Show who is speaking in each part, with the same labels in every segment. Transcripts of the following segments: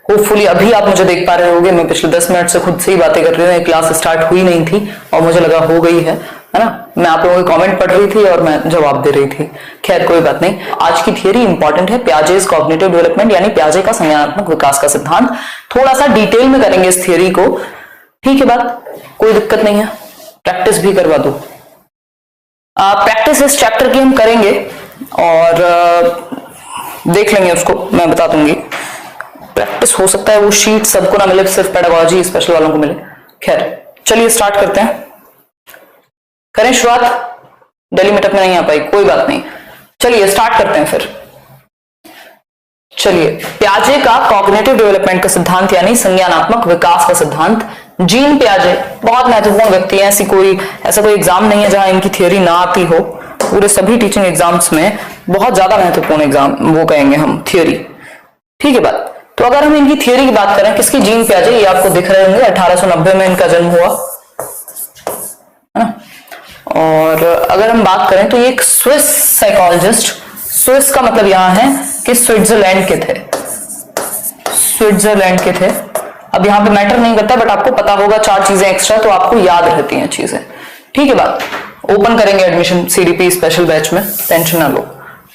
Speaker 1: Hopefully अभी आप मुझे देख पा रहे होगे, मैं पिछले 10 मिनट से खुद से ही बातें कर रही हूँ, क्लास स्टार्ट हुई नहीं थी और मुझे लगा हो गई है ना। मैं आप लोगों के कमेंट पढ़ रही थी और मैं जवाब दे रही थी। खैर कोई बात नहीं। आज की थियरी इंपॉर्टेंट है, पियाजेस कॉग्निटिव डेवलपमेंट यानी पियाजे का संज्ञानात्मक विकास का सिद्धांत। थोड़ा सा डिटेल में करेंगे इस थियरी को, ठीक है बात, कोई दिक्कत नहीं है, प्रैक्टिस भी करवा दो। प्रैक्टिस इस चैप्टर की हम करेंगे और देख लेंगे उसको, मैं बता दूंगी। प्रैक्टिस हो सकता है वो शीट सबको ना मिले, सिर्फ पेडागोजी स्पेशल वालों को मिले। खैर चलिए स्टार्ट करते हैं, करें शुरुआत। दिल्ली मीटअप में नहीं आ पाई, कोई बात नहीं, चलिए स्टार्ट करते हैं फिर। चलिए, पियाजे का कॉग्निटिव डेवलपमेंट का सिद्धांत यानी संज्ञानात्मक विकास का सिद्धांत। जीन पियाजे बहुत महत्वपूर्ण व्यक्ति हैं, ऐसा कोई एग्जाम नहीं है जहां इनकी थियोरी ना आती हो। पूरे सभी टीचिंग एग्जाम्स में बहुत ज्यादा महत्वपूर्ण एग्जाम वो कहेंगे हम थियोरी, ठीक है बात। तो अगर हम इनकी थियोरी की बात करें, किसकी, जीन पियाजे, ये आपको दिख रहे होंगे, 1890 में इनका जन्म हुआ है ना। और अगर हम बात करें तो ये एक स्विस साइकोलॉजिस्ट, स्विस का मतलब यहां है कि स्विट्जरलैंड के थे, स्विट्जरलैंड के थे। अब यहां पे मैटर नहीं करता, बट आपको पता होगा 4 चीजें एक्स्ट्रा, तो आपको याद रहती हैं चीजें, ठीक है बात। ओपन करेंगे एडमिशन सीडीपी स्पेशल बैच में, टेंशन ना लो,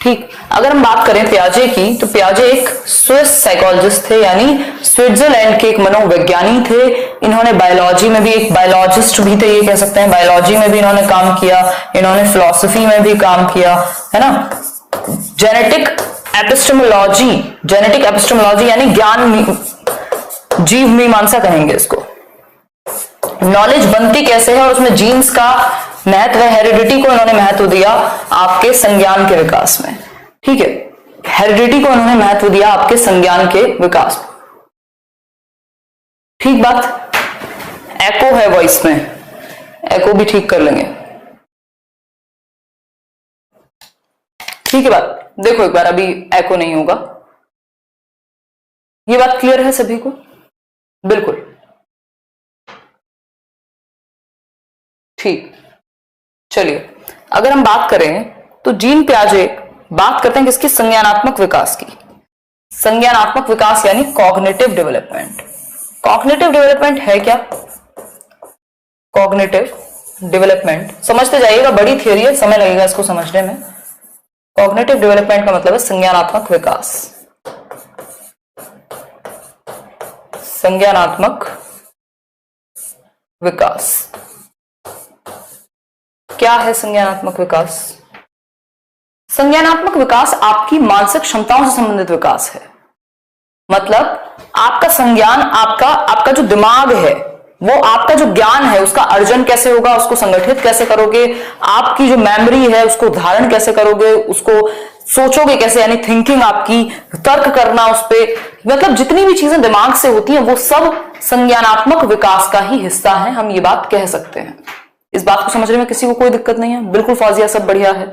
Speaker 1: ठीक। अगर हम बात करें पियाजे की, तो पियाजे एक स्विस साइकोलॉजिस्ट थे, यानी स्विट्जरलैंड के एक मनोवैज्ञानी थे। इन्होंने बायोलॉजी में भी, एक बायोलॉजिस्ट भी थे ये कह सकते हैं, बायोलॉजी में भी इन्होंने काम किया, इन्होंने फिलॉसफी में भी काम किया, है ना। जेनेटिक एपिस्टेमोलॉजी यानी ज्ञान, जीव मीमांसा कहेंगे इसको। नॉलेज बनती कैसे है और उसमें जीन्स का महत्व, हेरिडिटी को इन्होंने महत्व दिया आपके संज्ञान के विकास में, ठीक है। हेरिडिटी को इन्होंने महत्व दिया आपके संज्ञान के विकास में, ठीक बात। एको है वॉइस में, एको भी ठीक कर लेंगे, ठीक है बात। देखो एक बार, अभी एको नहीं होगा, ये बात क्लियर है सभी को, बिल्कुल ठीक। चलिए अगर हम बात करें तो जीन पियाजे बात करते हैं किसकी, संज्ञानात्मक विकास की। संज्ञानात्मक विकास यानी कॉग्निटिव डेवलपमेंट। कॉग्निटिव डेवलपमेंट है क्या, कॉग्निटिव डेवलपमेंट समझते जाइएगा, बड़ी थियरी है, समय लगेगा इसको समझने में। कॉग्निटिव डेवलपमेंट का मतलब है संज्ञानात्मक विकास। संज्ञानात्मक विकास क्या है? संज्ञानात्मक विकास, संज्ञानात्मक विकास आपकी मानसिक क्षमताओं से संबंधित विकास है। मतलब आपका संज्ञान, आपका जो दिमाग है, वो आपका जो ज्ञान है उसका अर्जन कैसे होगा, उसको संगठित कैसे करोगे, आपकी जो मेमोरी है उसको धारण कैसे करोगे, उसको सोचोगे कैसे, यानी थिंकिंग आपकी, तर्क करना उस पर, मतलब जितनी भी चीजें दिमाग से होती हैं वो सब संज्ञानात्मक विकास का ही हिस्सा है, हम ये बात कह सकते हैं। इस बात को समझने में किसी को कोई दिक्कत नहीं है? बिल्कुल फौजिया, सब बढ़िया है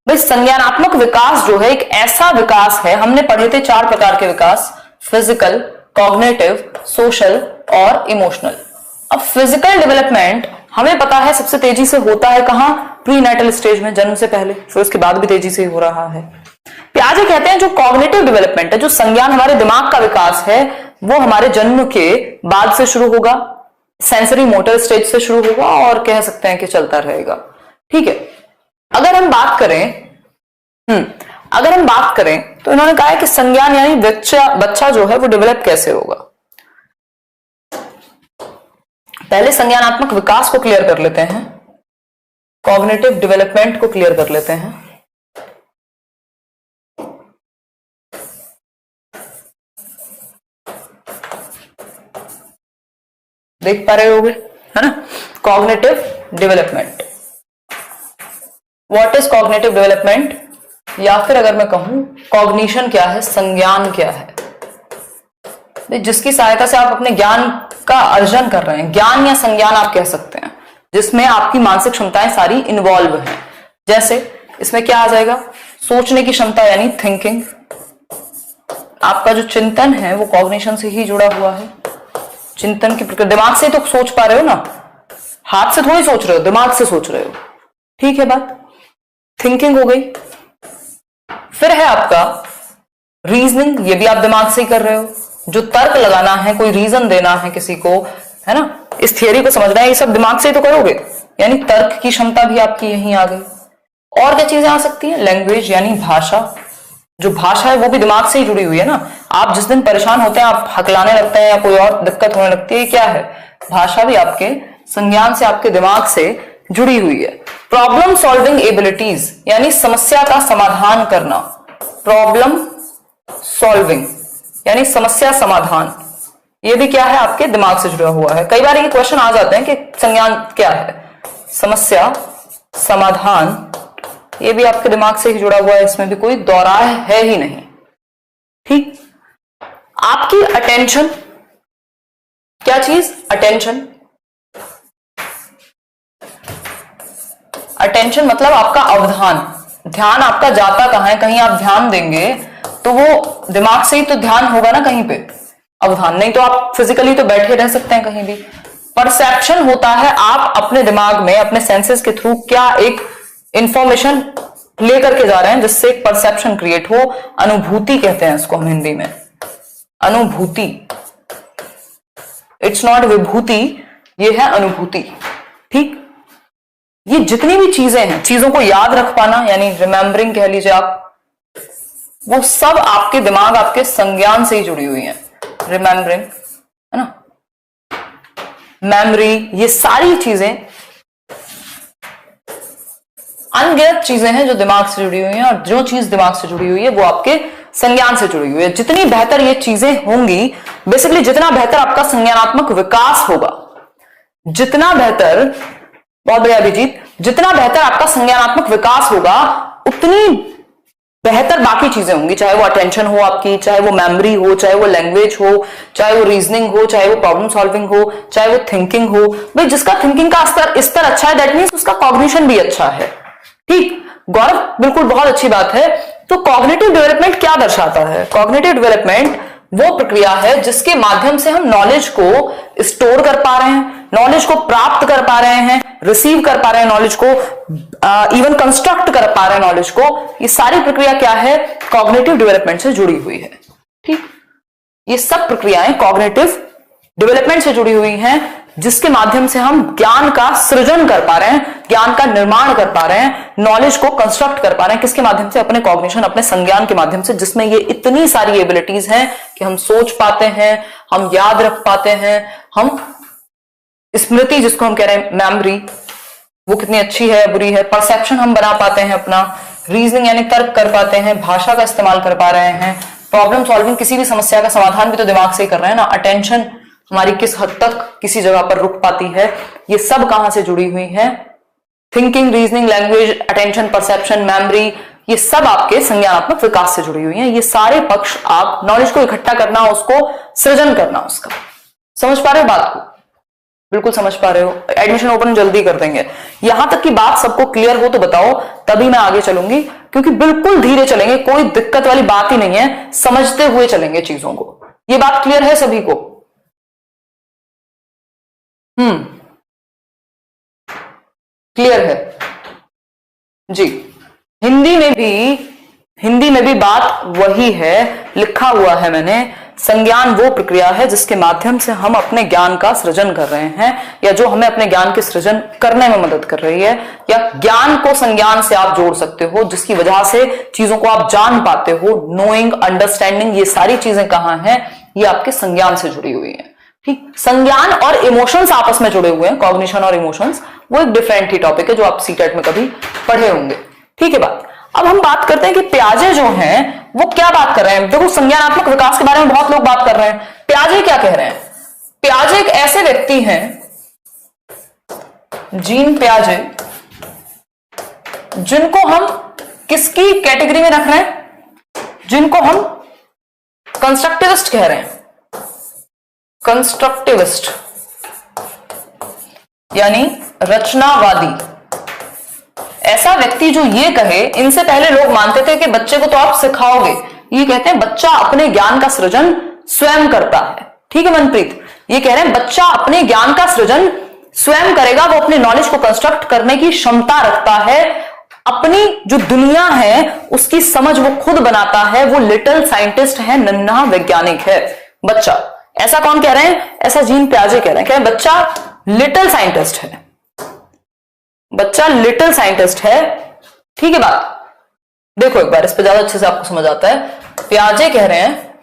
Speaker 1: भाई। संज्ञानात्मक विकास जो है एक ऐसा विकास है, हमने पढ़े थे 4 प्रकार के विकास, फिजिकल, कॉग्निटिव, सोशल और इमोशनल। अब फिजिकल डेवलपमेंट हमें पता है सबसे तेजी से होता है कहां, प्रीनेटल स्टेज में, जन्म से पहले, फिर उसके बाद भी तेजी से हो रहा है। पियाजे कहते हैं जो कॉग्निटिव डेवलपमेंट है, जो संज्ञान हमारे दिमाग का विकास है, वो हमारे जन्म के बाद से शुरू होगा, सेंसरी मोटर स्टेज से शुरू होगा और कह सकते हैं कि चलता रहेगा, ठीक है। अगर हम बात करें तो इन्होंने कहा है कि संज्ञान यानी बच्चा जो है वो डेवलप कैसे होगा। पहले संज्ञानात्मक विकास को क्लियर कर लेते हैं, कॉग्निटिव डेवलपमेंट को क्लियर कर लेते हैं। देख पा रहे होगे, है ना, cognitive development. What is cognitive development, या फिर अगर मैं कहूं कॉग्निशन क्या है, संज्ञान क्या है, जिसकी सहायता से आप अपने ज्ञान का अर्जन कर रहे हैं, ज्ञान या संज्ञान आप कह सकते हैं, जिसमें आपकी मानसिक क्षमताएं सारी इन्वॉल्व हैं। जैसे इसमें क्या आ जाएगा, सोचने की क्षमता यानी थिंकिंग, आपका जो चिंतन है वो कॉग्निशन से ही जुड़ा हुआ है। चिंतन की प्रक्रिया, दिमाग से तो सोच पा रहे हो ना, हाथ से थोड़ी सोच रहे हो, दिमाग से सोच रहे हो, ठीक है बात, थिंकिंग हो गई। फिर है आपका रीजनिंग, ये भी आप दिमाग से ही कर रहे हो, जो तर्क लगाना है, कोई रीजन देना है किसी को, है ना, इस थियरी को समझना है, ये सब दिमाग से ही तो करोगे, यानी तर्क की क्षमता भी आपकी यहीं आ गई। और क्या चीजें आ सकती है? लैंग्वेज यानी भाषा, जो भाषा है वो भी दिमाग से ही जुड़ी हुई है ना। आप जिस दिन परेशान होते हैं, आप हकलाने लगते हैं या कोई और दिक्कत होने लगती है, क्या है? भाषा भी आपके संज्ञान से, आपके दिमाग से जुड़ी हुई है। प्रॉब्लम सॉल्विंग एबिलिटीज यानी समस्या का समाधान करना, प्रॉब्लम सॉल्विंग यानी समस्या समाधान, ये भी क्या है? आपके दिमाग से जुड़ा हुआ है। कई बार ये क्वेश्चन आ जाते हैं कि संज्ञान क्या है? समस्या समाधान, ये भी आपके दिमाग से ही जुड़ा हुआ है, इसमें भी कोई दौराह है ही नहीं। ठीक, आपकी अटेंशन, क्या चीज? अटेंशन। अटेंशन मतलब आपका अवधान, ध्यान आपका जाता कहां है, कहीं आप ध्यान देंगे तो वो दिमाग से ही तो ध्यान होगा ना कहीं पे, अवधान, नहीं तो आप फिजिकली तो बैठे रह सकते हैं कहीं भी। परसेप्शन होता है आप अपने दिमाग में, अपने सेंसेस के थ्रू क्या एक इंफॉर्मेशन लेकर के जा रहे हैं जिससे एक परसेप्शन क्रिएट हो। अनुभूति कहते हैं इसको हम हिंदी में, अनुभूति। इट्स नॉट विभूति, ये है अनुभूति। ठीक, ये जितनी भी चीजें हैं, चीजों को याद रख पाना यानी रिमेंबरिंग कह लीजिए आप, वो सब आपके दिमाग, आपके संज्ञान से ही जुड़ी हुई है। रिमेंबरिंग, है ना, मेमोरी, ये सारी चीजें अनगिनत चीजें हैं जो दिमाग से जुड़ी हुई हैं, और जो चीज दिमाग से जुड़ी हुई है वो आपके संज्ञान से जुड़ी हुई है। जितनी बेहतर ये चीजें होंगी, बेसिकली जितना बेहतर आपका संज्ञानात्मक विकास होगा, जितना बेहतर, बहुत बढ़िया अभिजीत, जितना बेहतर आपका संज्ञानात्मक विकास होगा उतनी बेहतर बाकी चीजें होंगी, चाहे वो अटेंशन हो आपकी, चाहे वो मेमोरी हो, चाहे वो लैंग्वेज हो, चाहे वो रीजनिंग हो, चाहे वो प्रॉब्लम सॉल्विंग हो, चाहे वो थिंकिंग हो। भाई जिसका थिंकिंग का स्तर अच्छा है, दैट मीन्स उसका कॉग्निशन भी अच्छा है। ठीक, गौरव, बिल्कुल बहुत अच्छी बात है। तो कॉग्निटिव डेवलपमेंट क्या दर्शाता है? कॉग्निटिव डेवलपमेंट वो प्रक्रिया है जिसके माध्यम से हम नॉलेज को स्टोर कर पा रहे हैं, नॉलेज को प्राप्त कर पा रहे हैं, रिसीव कर पा रहे हैं नॉलेज को, इवन कंस्ट्रक्ट कर पा रहे हैं नॉलेज को। ये सारी प्रक्रिया क्या है? कॉग्निटिव डेवलपमेंट से जुड़ी हुई है। ठीक, ये सब प्रक्रियाएं कॉग्निटिव डेवलपमेंट से जुड़ी हुई हैं, जिसके माध्यम से हम ज्ञान का सृजन कर पा रहे हैं, ज्ञान का निर्माण कर पा रहे हैं, नॉलेज को कंस्ट्रक्ट कर पा रहे हैं। किसके माध्यम से? अपने कॉग्निशन, अपने संज्ञान के माध्यम से, जिसमें ये इतनी सारी एबिलिटीज हैं कि हम सोच पाते हैं, हम याद रख पाते हैं, हम स्मृति जिसको हम कह रहे हैं, मेमोरी, वो कितनी अच्छी है बुरी है, परसेप्शन हम बना पाते हैं अपना, रीजनिंग यानी तर्क कर पाते हैं, भाषा का इस्तेमाल कर पा रहे हैं, प्रॉब्लम सॉल्विंग, किसी भी समस्या का समाधान भी तो दिमाग से ही कर रहे हैं ना, अटेंशन हमारी किस हद तक किसी जगह पर रुक पाती है, ये सब कहां से जुड़ी हुई है? Thinking, reasoning, language, attention, perception, memory, ये सब आपके संज्ञानात्मक विकास से जुड़ी हुई हैं। ये सारे पक्ष, आप नॉलेज को इकट्ठा करना, उसको सृजन करना, उसका समझ पा रहे हो बात को? बिल्कुल समझ पा रहे हो। एडमिशन ओपन जल्दी कर देंगे। यहां तक की बात सबको क्लियर हो तो बताओ, तभी मैं आगे चलूंगी, क्योंकि बिल्कुल धीरे चलेंगे, कोई दिक्कत वाली बात ही नहीं है, समझते हुए चलेंगे चीजों को। ये बात क्लियर है सभी को? क्लियर है जी। हिंदी में भी बात वही है, लिखा हुआ है मैंने, संज्ञान वो प्रक्रिया है जिसके माध्यम से हम अपने ज्ञान का सृजन कर रहे हैं, या जो हमें अपने ज्ञान के सृजन करने में मदद कर रही है, या ज्ञान को संज्ञान से आप जोड़ सकते हो, जिसकी वजह से चीजों को आप जान पाते हो। नोइंग, अंडरस्टैंडिंग, ये सारी चीजें कहां हैं? ये आपके संज्ञान से जुड़ी हुई है। ठीक, संज्ञान और इमोशंस आपस में जुड़े हुए हैं, कॉग्निशन और इमोशंस, वो एक डिफरेंट ही टॉपिक है जो आप सीटेट में कभी पढ़े होंगे। ठीक है बात। अब हम बात करते हैं कि प्याजे जो हैं वो क्या बात कर रहे हैं। देखो, संज्ञानात्मक विकास के बारे में बहुत लोग बात कर रहे हैं, प्याजे क्या कह रहे हैं? प्याजे एक ऐसे व्यक्ति हैं, जीन प्याजे, जिनको हम किसकी कैटेगरी में रख रहे हैं? जिनको हम कंस्ट्रक्टिविस्ट कह रहे हैं। कंस्ट्रक्टिविस्ट यानी रचनावादी, ऐसा व्यक्ति जो ये कहे, इनसे पहले लोग मानते थे कि बच्चे को तो आप सिखाओगे, ये कहते हैं बच्चा अपने ज्ञान का सृजन स्वयं करता है। ठीक है मनप्रीत, ये कह रहे हैं बच्चा अपने ज्ञान का सृजन स्वयं करेगा, वो अपने नॉलेज को कंस्ट्रक्ट करने की क्षमता रखता है, अपनी जो दुनिया है उसकी समझ वो खुद बनाता है, वो लिटिल साइंटिस्ट है, नन्हा वैज्ञानिक है, बच्चा, ऐसा कौन कह रहे हैं? ऐसा जीन पियाजे कह रहे हैं। बच्चा लिटिल साइंटिस्ट है, बच्चा लिटिल साइंटिस्ट है। ठीक है बात, देखो एक बार, इस पर ज्यादा अच्छे से आपको समझ आता है। पियाजे कह रहे हैं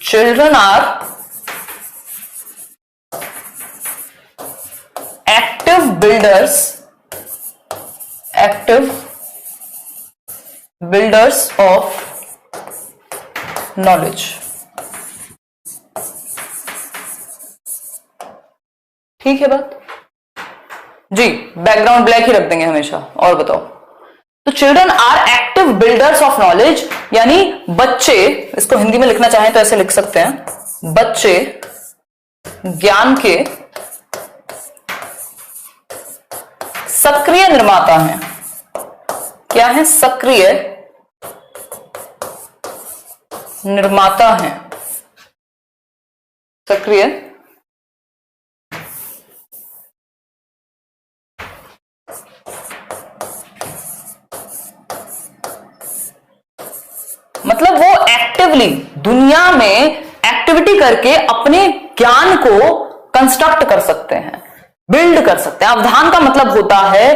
Speaker 1: children are active builders of knowledge। ठीक है बात जी, बैकग्राउंड ब्लैक ही रख देंगे हमेशा। और बताओ, तो children are active builders of knowledge, यानी बच्चे, इसको हिंदी में लिखना चाहें तो ऐसे लिख सकते हैं, बच्चे ज्ञान के सक्रिय निर्माता हैं। क्या है? सक्रिय निर्माता हैं, सक्रिय मतलब वो एक्टिवली दुनिया में एक्टिविटी करके अपने ज्ञान को कंस्ट्रक्ट कर सकते हैं, बिल्ड कर सकते हैं। अवधान का मतलब होता है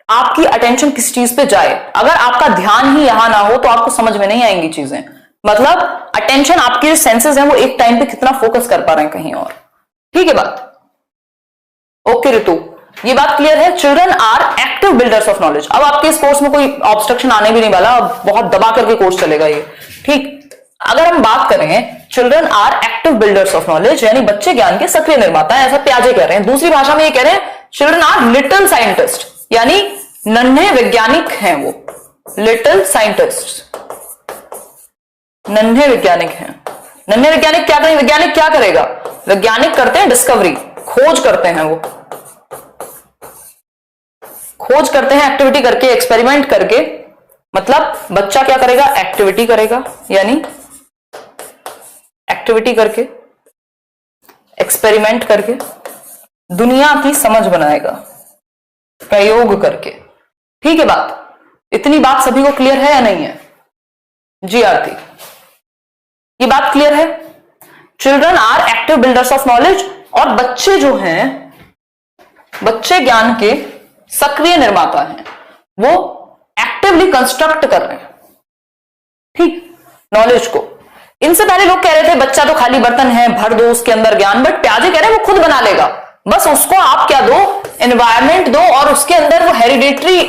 Speaker 1: आपकी अटेंशन किस चीज पे जाए। अगर आपका ध्यान ही यहां ना हो तो आपको समझ में नहीं आएंगी चीजें। मतलब अटेंशन, आपके जो सेंसेस हैं वो एक टाइम पे कितना फोकस कर पा रहे हैं कहीं और। ठीक है बात? ओके रितु, ये बात क्लियर है। Children are active builders of knowledge. अब आपके इस कोर्स में कोई ऑब्स्ट्रक्शन आने भी नहीं वाला, अब बहुत दबा करके कोर्स चलेगा ये। ठीक, अगर हम बात करें children are active builders of knowledge, यानी बच्चे ज्ञान के सक्रिय निर्माता हैं, ऐसा पियाजे कह रहे हैं। दूसरी भाषा में ये कह रहे हैं चिल्ड्रन आर लिटिल साइंटिस्ट, यानी नन्हे वैज्ञानिक हैं वो। लिटिल साइंटिस्ट, नन्हे वैज्ञानिक हैं। नन्हे वैज्ञानिक क्या करेंगे? वैज्ञानिक क्या करेगा? वैज्ञानिक करते हैं डिस्कवरी, खोज करते हैं, वो खोज करते हैं एक्टिविटी करके, एक्सपेरिमेंट करके। मतलब बच्चा क्या करेगा? एक्टिविटी करेगा, यानी एक्टिविटी करके, एक्सपेरिमेंट करके दुनिया की समझ बनाएगा, प्रयोग करके। ठीक है बात? इतनी बात सभी को क्लियर है या नहीं है? जी आरती, ये बात क्लियर है? Children are active builders of knowledge, और बच्चे जो हैं, बच्चे ज्ञान के सक्रिय निर्माता हैं, वो एक्टिवली कंस्ट्रक्ट कर रहे हैं, ठीक, नॉलेज को। इनसे पहले लोग कह रहे थे बच्चा तो खाली बर्तन है, भर दो उसके अंदर ज्ञान, बट पियाजे कह रहे हैं वो खुद बना लेगा, बस उसको आप क्या दो? एनवायरमेंट दो, और उसके अंदर वो हेरिडिटरी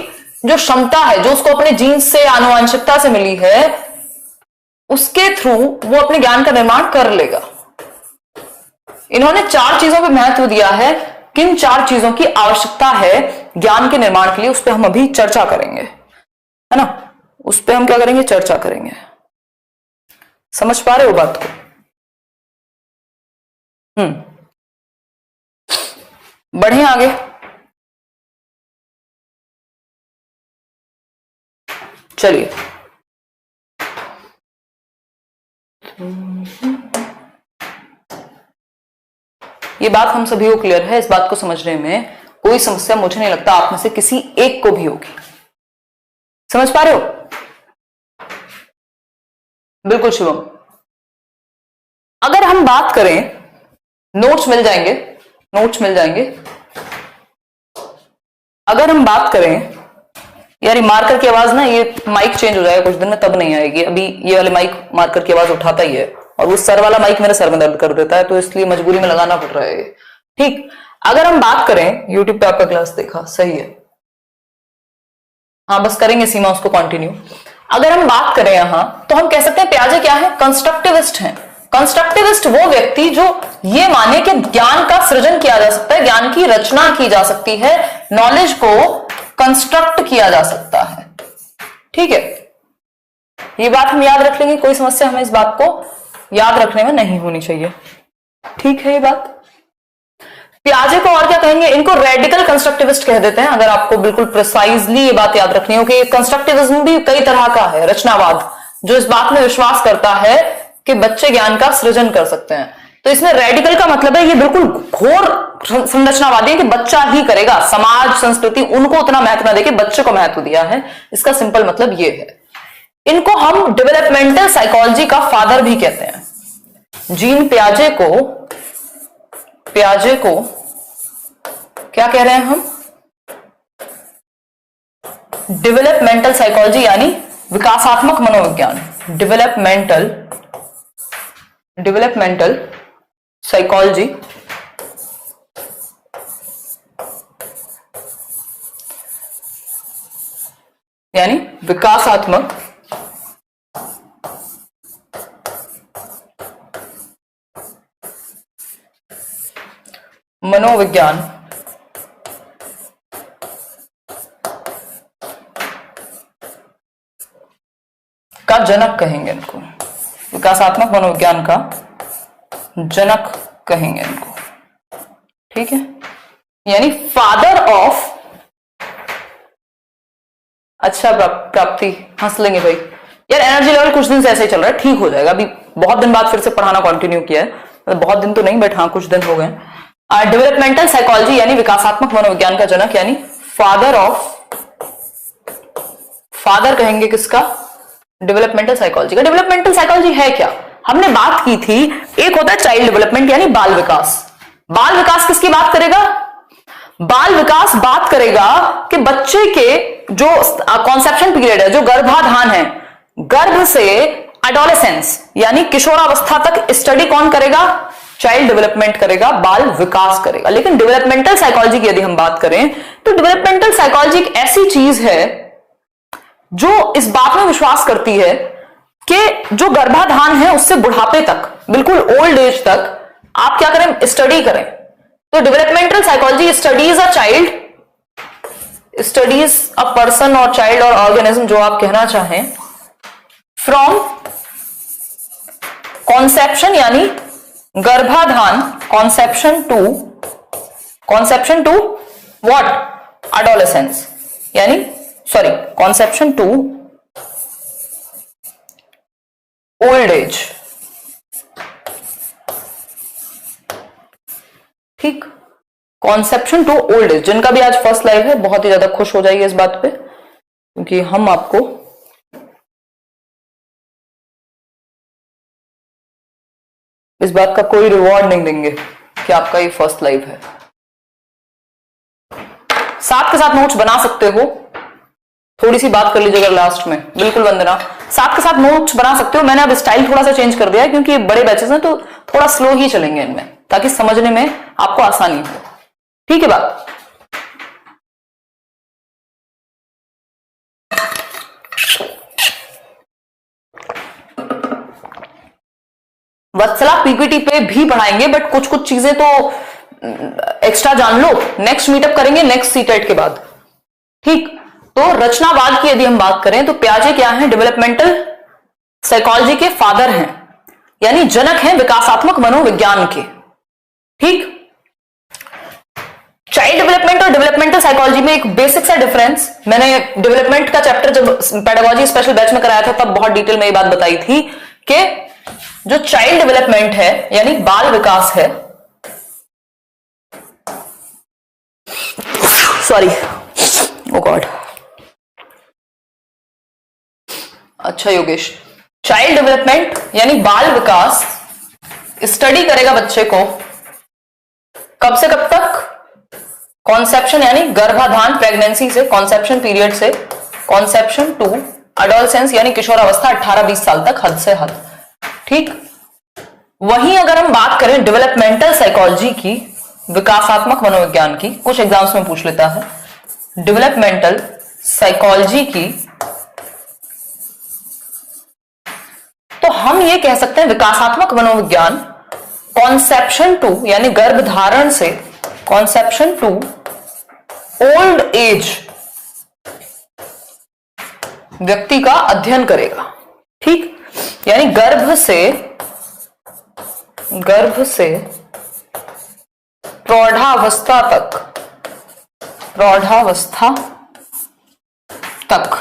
Speaker 1: जो क्षमता है, जो उसको अपने जीन्स से, आनुवंशिकता से मिली है, उसके थ्रू वो अपने ज्ञान का निर्माण कर लेगा। इन्होंने 4 चीजों पे महत्व दिया है। किन 4 चीजों की आवश्यकता है ज्ञान के निर्माण के लिए, उस पर हम अभी चर्चा करेंगे, है ना? उस पर हम क्या करेंगे? चर्चा करेंगे। समझ पा रहे हो बात को? बढ़े आगे। चलिए, ये बात हम सभी को क्लियर है। इस बात को समझने में कोई समस्या मुझे नहीं लगता आप में से किसी एक को भी होगी। समझ पा रहे हो? बिल्कुल शिवम। अगर हम बात करें, नोट्स मिल जाएंगे, नोट्स मिल जाएंगे। अगर हम बात करें, यार ये मार्कर की आवाज ना, ये माइक चेंज हो जाएगा कुछ दिन में, तब नहीं आएगी। अभी ये वाले माइक मार्कर की आवाज उठाता ही है, और वो सर वाला माइक मेरे सर में दर्द कर देता है, तो इसलिए मजबूरी में लगाना पड़ रहा है। ठीक, अगर हम बात करें, यूट्यूब पे आपका क्लास देखा, सही है, हाँ बस करेंगे सीमा उसको कंटिन्यू। अगर हम बात करें यहां, तो हम कह सकते हैं पियाजे क्या है? कंस्ट्रक्टिविस्ट हैं। कंस्ट्रक्टिविस्ट वो व्यक्ति जो ये माने कि ज्ञान का सृजन किया जा सकता है, ज्ञान की रचना की जा सकती है, नॉलेज को कंस्ट्रक्ट किया जा सकता है। ठीक है, ये बात हम याद रख लेंगे, कोई समस्या हमें इस बात को याद रखने में नहीं होनी चाहिए। ठीक है ये बात। पियाजे को और क्या कहेंगे? इनको रेडिकल कंस्ट्रक्टिविस्ट कह देते हैं। अगर आपको बिल्कुल प्रिसाइजली ये बात याद रखनी हो कि कंस्ट्रक्टिविज्म भी कई तरह का है, रचनावाद, जो इस बात में विश्वास करता है कि बच्चे ज्ञान का सृजन कर सकते हैं। तो इसमें रेडिकल का मतलब है ये बिल्कुल घोर संरचनावादी है कि बच्चा ही करेगा, समाज संस्कृति उनको उतना महत्व ना देके बच्चे को महत्व दिया है, इसका सिंपल मतलब ये है। इनको हम डेवलपमेंटल साइकोलॉजी का फादर भी कहते हैं। जीन पियाजे को क्या कह रहे हैं हम? डेवलपमेंटल साइकोलॉजी यानी विकासात्मक मनोविज्ञान। डेवलपमेंटल साइकोलॉजी यानी विकासात्मक मनोविज्ञान का जनक कहेंगे इनको। विकासात्मक मनोविज्ञान का जनक कहेंगे इनको, ठीक है, यानी फादर ऑफ। अच्छा प्राप्ति, हंस लेंगे भाई यार, एनर्जी लेवल कुछ दिन से ऐसे ही चल रहा है, ठीक हो जाएगा। अभी बहुत दिन बाद फिर से पढ़ाना कंटिन्यू किया है, बहुत दिन तो नहीं बट हाँ कुछ दिन हो गए। डेवलपमेंटल साइकोलॉजी यानी विकासात्मक मनोविज्ञान का जनक, यानी फादर कहेंगे किसका? डेवलपमेंटल साइकोलॉजी का। डेवलपमेंटल साइकोलॉजी है क्या? हमने बात की थी, एक होता है चाइल्ड डेवलपमेंट यानी बाल विकास। बाल विकास किसकी बात करेगा? बाल विकास बात करेगा कि बच्चे के जो कॉन्सेप्शन पीरियड है, जो गर्भाधान है, गर्भ से एडोलेसेंस यानी किशोरावस्था तक स्टडी कौन करेगा? चाइल्ड डेवलपमेंट करेगा, बाल विकास करेगा। लेकिन डेवलपमेंटल साइकोलॉजी की यदि हम बात करें तो डेवलपमेंटल साइकोलॉजी एक ऐसी चीज है जो इस बात में विश्वास करती है कि जो गर्भाधान है उससे बुढ़ापे तक, बिल्कुल ओल्ड एज तक आप क्या करें? स्टडी करें। तो developmental psychology studies a child, studies a person और चाइल्ड और ऑर्गेनिज्म, जो आप कहना चाहें, फ्रॉम कॉन्सेप्शन यानी गर्भाधान, कॉन्सेप्शन टू व्हाट? एडोलेसेंस यानी कॉन्सेप्शन टू ओल्ड एज, ठीक, कॉन्सेप्शन टू ओल्ड एज। जिनका भी आज फर्स्ट लाइव है बहुत ही ज्यादा खुश हो जाइए इस बात पे, क्योंकि हम आपको इस बात का कोई रिवॉर्ड नहीं देंगे कि आपका ये फर्स्ट लाइव है। साथ के साथ नोट्स बना सकते हो, थोड़ी सी बात कर लीजिएगा लास्ट में, बिल्कुल वंदना, साथ के साथ नोट्स बना सकते हो। मैंने अब स्टाइल थोड़ा सा चेंज कर दिया है क्योंकि बड़े बैचेस हैं तो थोड़ा स्लो ही चलेंगे इनमें, ताकि समझने में आपको आसानी हो, ठीक है बात? वत्सला पीपीटी पे भी पढ़ाएंगे बट कुछ कुछ चीजें तो एक्स्ट्रा जान लो, नेक्स्ट मीटअप करेंगे नेक्स्ट सीटेट के बाद, ठीक। तो रचनावाद की यदि हम बात करें तो पियाजे क्या है? डेवलपमेंटल साइकोलॉजी के फादर हैं, यानी जनक हैं विकासात्मक मनोविज्ञान के, ठीक। चाइल्ड डेवलपमेंट और डेवलपमेंटल साइकोलॉजी में एक बेसिक सा डिफरेंस, मैंने डेवलपमेंट का चैप्टर जब पेडागोजी स्पेशल बैच में कराया था तब बहुत डिटेल में ये बात बताई थी कि जो चाइल्ड डेवलपमेंट है यानी बाल विकास है, सॉरी ओ गॉड, अच्छा योगेश, चाइल्ड डेवलपमेंट यानी बाल विकास स्टडी करेगा बच्चे को कब से कब तक? कॉन्सेप्शन यानी गर्भाधान, प्रेगनेंसी से, कॉन्सेप्शन पीरियड से कॉन्सेप्शन टू एडोलसेंस यानी किशोरावस्था 18-20 साल तक, हद से हद, ठीक। वहीं अगर हम बात करें डेवलपमेंटल साइकोलॉजी की, विकासात्मक मनोविज्ञान की, कुछ एग्जाम्स में पूछ लेता है, डेवलपमेंटल साइकोलॉजी की, तो हम ये कह सकते हैं विकासात्मक मनोविज्ञान कॉन्सेप्शन टू यानी गर्भधारण से कॉन्सेप्शन टू ओल्ड एज व्यक्ति का अध्ययन करेगा, ठीक। यानी गर्भ से प्रौढ़ावस्था तक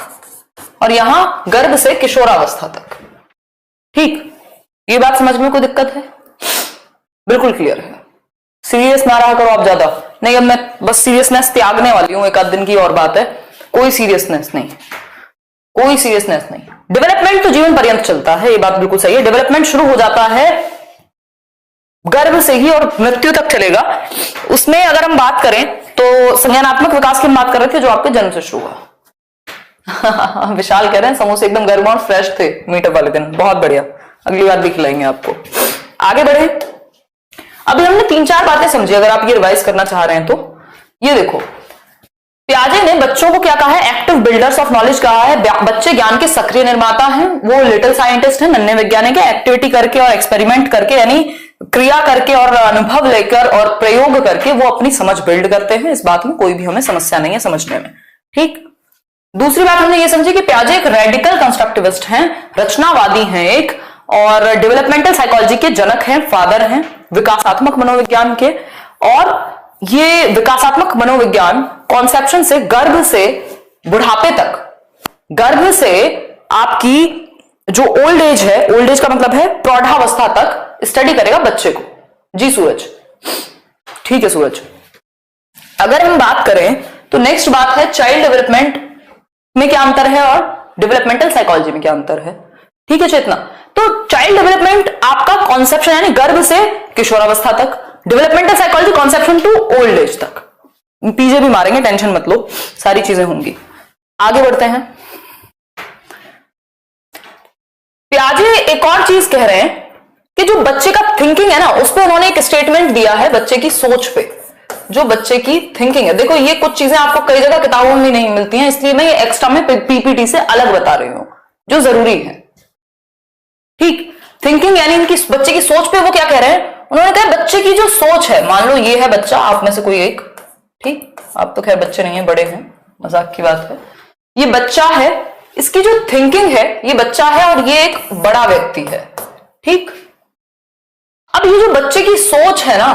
Speaker 1: और यहां गर्भ से किशोरावस्था तक, ठीक। ये बात समझ में कोई दिक्कत है? बिल्कुल क्लियर है। सीरियस ना रहा करो आप ज्यादा। नहीं, अब मैं बस सीरियसनेस त्यागने वाली हूं, एक आध दिन की और बात है। कोई सीरियसनेस नहीं, कोई सीरियसनेस नहीं। डेवलपमेंट तो जीवन पर्यंत चलता है, ये बात बिल्कुल सही है। डेवलपमेंट शुरू हो जाता है गर्भ से ही और मृत्यु तक चलेगा। उसमें अगर हम बात करें तो संज्ञानात्मक विकास की हम बात कर रहे थे, जो आपके जन्म से शुरू हुआ। विशाल कह रहे हैं समोसे एकदम गर्म और फ्रेश थे मीटअप वाले दिन, बहुत बढ़िया, अगली बार भी खिलाएंगे आपको। आगे बढ़े। अभी हमने 3-4 बातें समझी, अगर आप ये रिवाइज करना चाह रहे हैं तो ये देखो, पियाजे ने बच्चों को क्या कहा है? एक्टिव बिल्डर्स ऑफ नॉलेज कहा है। बच्चे ज्ञान के सक्रिय निर्माता हैं, वो लिटिल साइंटिस्ट हैं, नन्हे वैज्ञानिक है। एक्टिविटी करके और एक्सपेरिमेंट करके, यानी क्रिया करके और अनुभव लेकर और प्रयोग करके वो अपनी समझ बिल्ड करते हैं। इस बात में कोई भी हमें समस्या नहीं है समझने में, ठीक। दूसरी बात हमने ये समझी कि पियाजे एक रेडिकल कंस्ट्रक्टिविस्ट हैं, रचनावादी हैं एक, और डेवलपमेंटल साइकोलॉजी के जनक हैं, फादर हैं विकासात्मक मनोविज्ञान के। और ये विकासात्मक मनोविज्ञान कॉन्सेप्शन से गर्भ से बुढ़ापे तक, गर्भ से आपकी जो ओल्ड एज है, ओल्ड एज का मतलब है प्रौढ़ावस्था तक स्टडी करेगा बच्चे को। जी सूरज, ठीक है सूरज। अगर हम बात करें तो नेक्स्ट बात है चाइल्ड डेवलपमेंट में क्या अंतर है और डेवलपमेंटल साइकोलॉजी में क्या अंतर है, ठीक है चेतना। तो चाइल्ड डेवलपमेंट आपका कॉन्सेप्शन यानी गर्भ से किशोरावस्था तक, developmental psychology conception to old age तक। पीजे भी मारेंगे, टेंशन मत लो, सारी चीजें होंगी। आगे बढ़ते हैं। पियाजे एक और चीज कह रहे हैं कि जो बच्चे का थिंकिंग है ना, उस पर उन्होंने एक स्टेटमेंट दिया है बच्चे की सोच पे, जो बच्चे की थिंकिंग है। देखो ये कुछ चीजें आपको कई जगह किताबों में नहीं मिलती हैं, इसलिए मैं ये एक्स्ट्रा में पीपीटी से अलग बता रही हूं जो जरूरी है, ठीक। थिंकिंग यानी इनकी बच्चे की सोच पे वो क्या कह रहे हैं? उन्होंने कहा बच्चे की जो सोच है, मान लो ये है बच्चा, आप में से कोई एक, ठीक, आप तो खैर बच्चे नहीं है, बड़े हैं, मजाक की बात है। ये बच्चा है, इसकी जो थिंकिंग है, ये बच्चा है और ये एक बड़ा व्यक्ति है, ठीक। अब ये जो बच्चे की सोच है ना,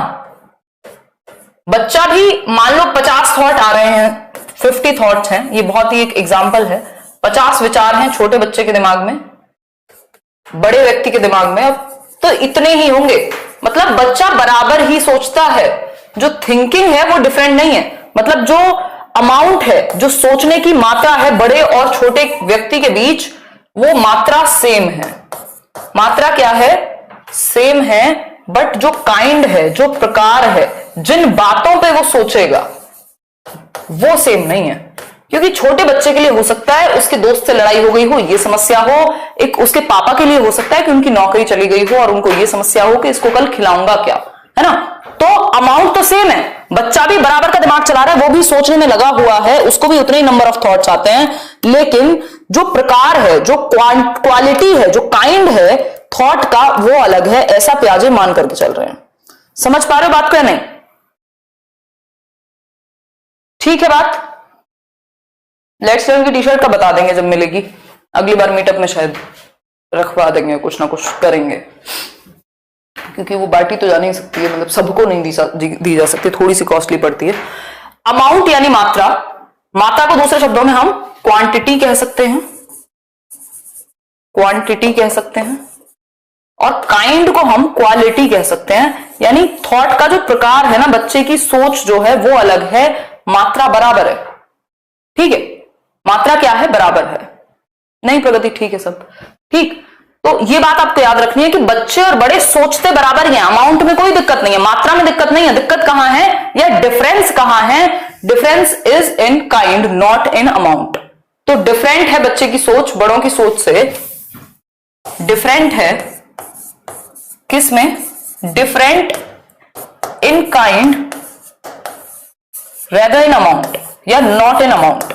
Speaker 1: बच्चा भी मान लो 50 थॉट आ रहे हैं, 50 थॉट्स हैं, ये बहुत ही एक एग्जांपल है। 50 विचार हैं छोटे बच्चे के दिमाग में, बड़े व्यक्ति के दिमाग में, अब तो इतने ही होंगे। मतलब बच्चा बराबर ही सोचता है, जो थिंकिंग है वो डिफरेंट नहीं है। मतलब जो अमाउंट है, जो सोचने की मात्रा है बड़े और छोटे व्यक्ति के बीच, वो मात्रा सेम है। मात्रा क्या है? सेम है, बट जो काइंड है, जो प्रकार है, जिन बातों पे वो सोचेगा वो सेम नहीं है। क्योंकि छोटे बच्चे के लिए हो सकता है उसके दोस्त से लड़ाई हो गई हो, ये समस्या हो। एक उसके पापा के लिए हो सकता है कि उनकी नौकरी चली गई हो और उनको ये समस्या हो कि इसको कल खिलाऊंगा क्या, है ना। तो अमाउंट तो सेम है, बच्चा भी बराबर का दिमाग चला रहा है, वो भी सोचने में लगा हुआ है, उसको भी उतने ही नंबर ऑफ थॉट्स आते हैं, लेकिन जो प्रकार है, जो क्वालिटी है, जो काइंड है थॉट का, वो अलग है। ऐसा पियाजे मान करके चल रहे हैं। समझ पा रहे हो बात को या नहीं? ठीक है बात। लेट्स लर्न की टी शर्ट का बता देंगे जब मिलेगी, अगली बार मीटअप में शायद रखवा देंगे, कुछ ना कुछ करेंगे, क्योंकि वो बांटी तो जा नहीं सकती है, मतलब सबको नहीं दी जा सकती, थोड़ी सी कॉस्टली पड़ती है। अमाउंट यानी मात्रा, मात्रा को दूसरे शब्दों में हम क्वांटिटी कह सकते हैं, क्वांटिटी कह सकते हैं, और काइंड को हम क्वालिटी कह सकते हैं। यानी थॉट का जो प्रकार है ना, बच्चे की सोच जो है वो अलग है, मात्रा बराबर है, ठीक है। मात्रा क्या है? बराबर है। नहीं प्रगति, ठीक है सब ठीक। तो ये बात आपको याद रखनी है कि बच्चे और बड़े सोचते बराबर ही हैं, अमाउंट में कोई दिक्कत नहीं है, मात्रा में दिक्कत नहीं है। दिक्कत कहां है या डिफरेंस कहां है? Difference is in kind, not in amount. तो डिफरेंट है बच्चे की सोच बड़ों की सोच से, डिफरेंट है किस में? Different in kind rather in amount, या not in amount.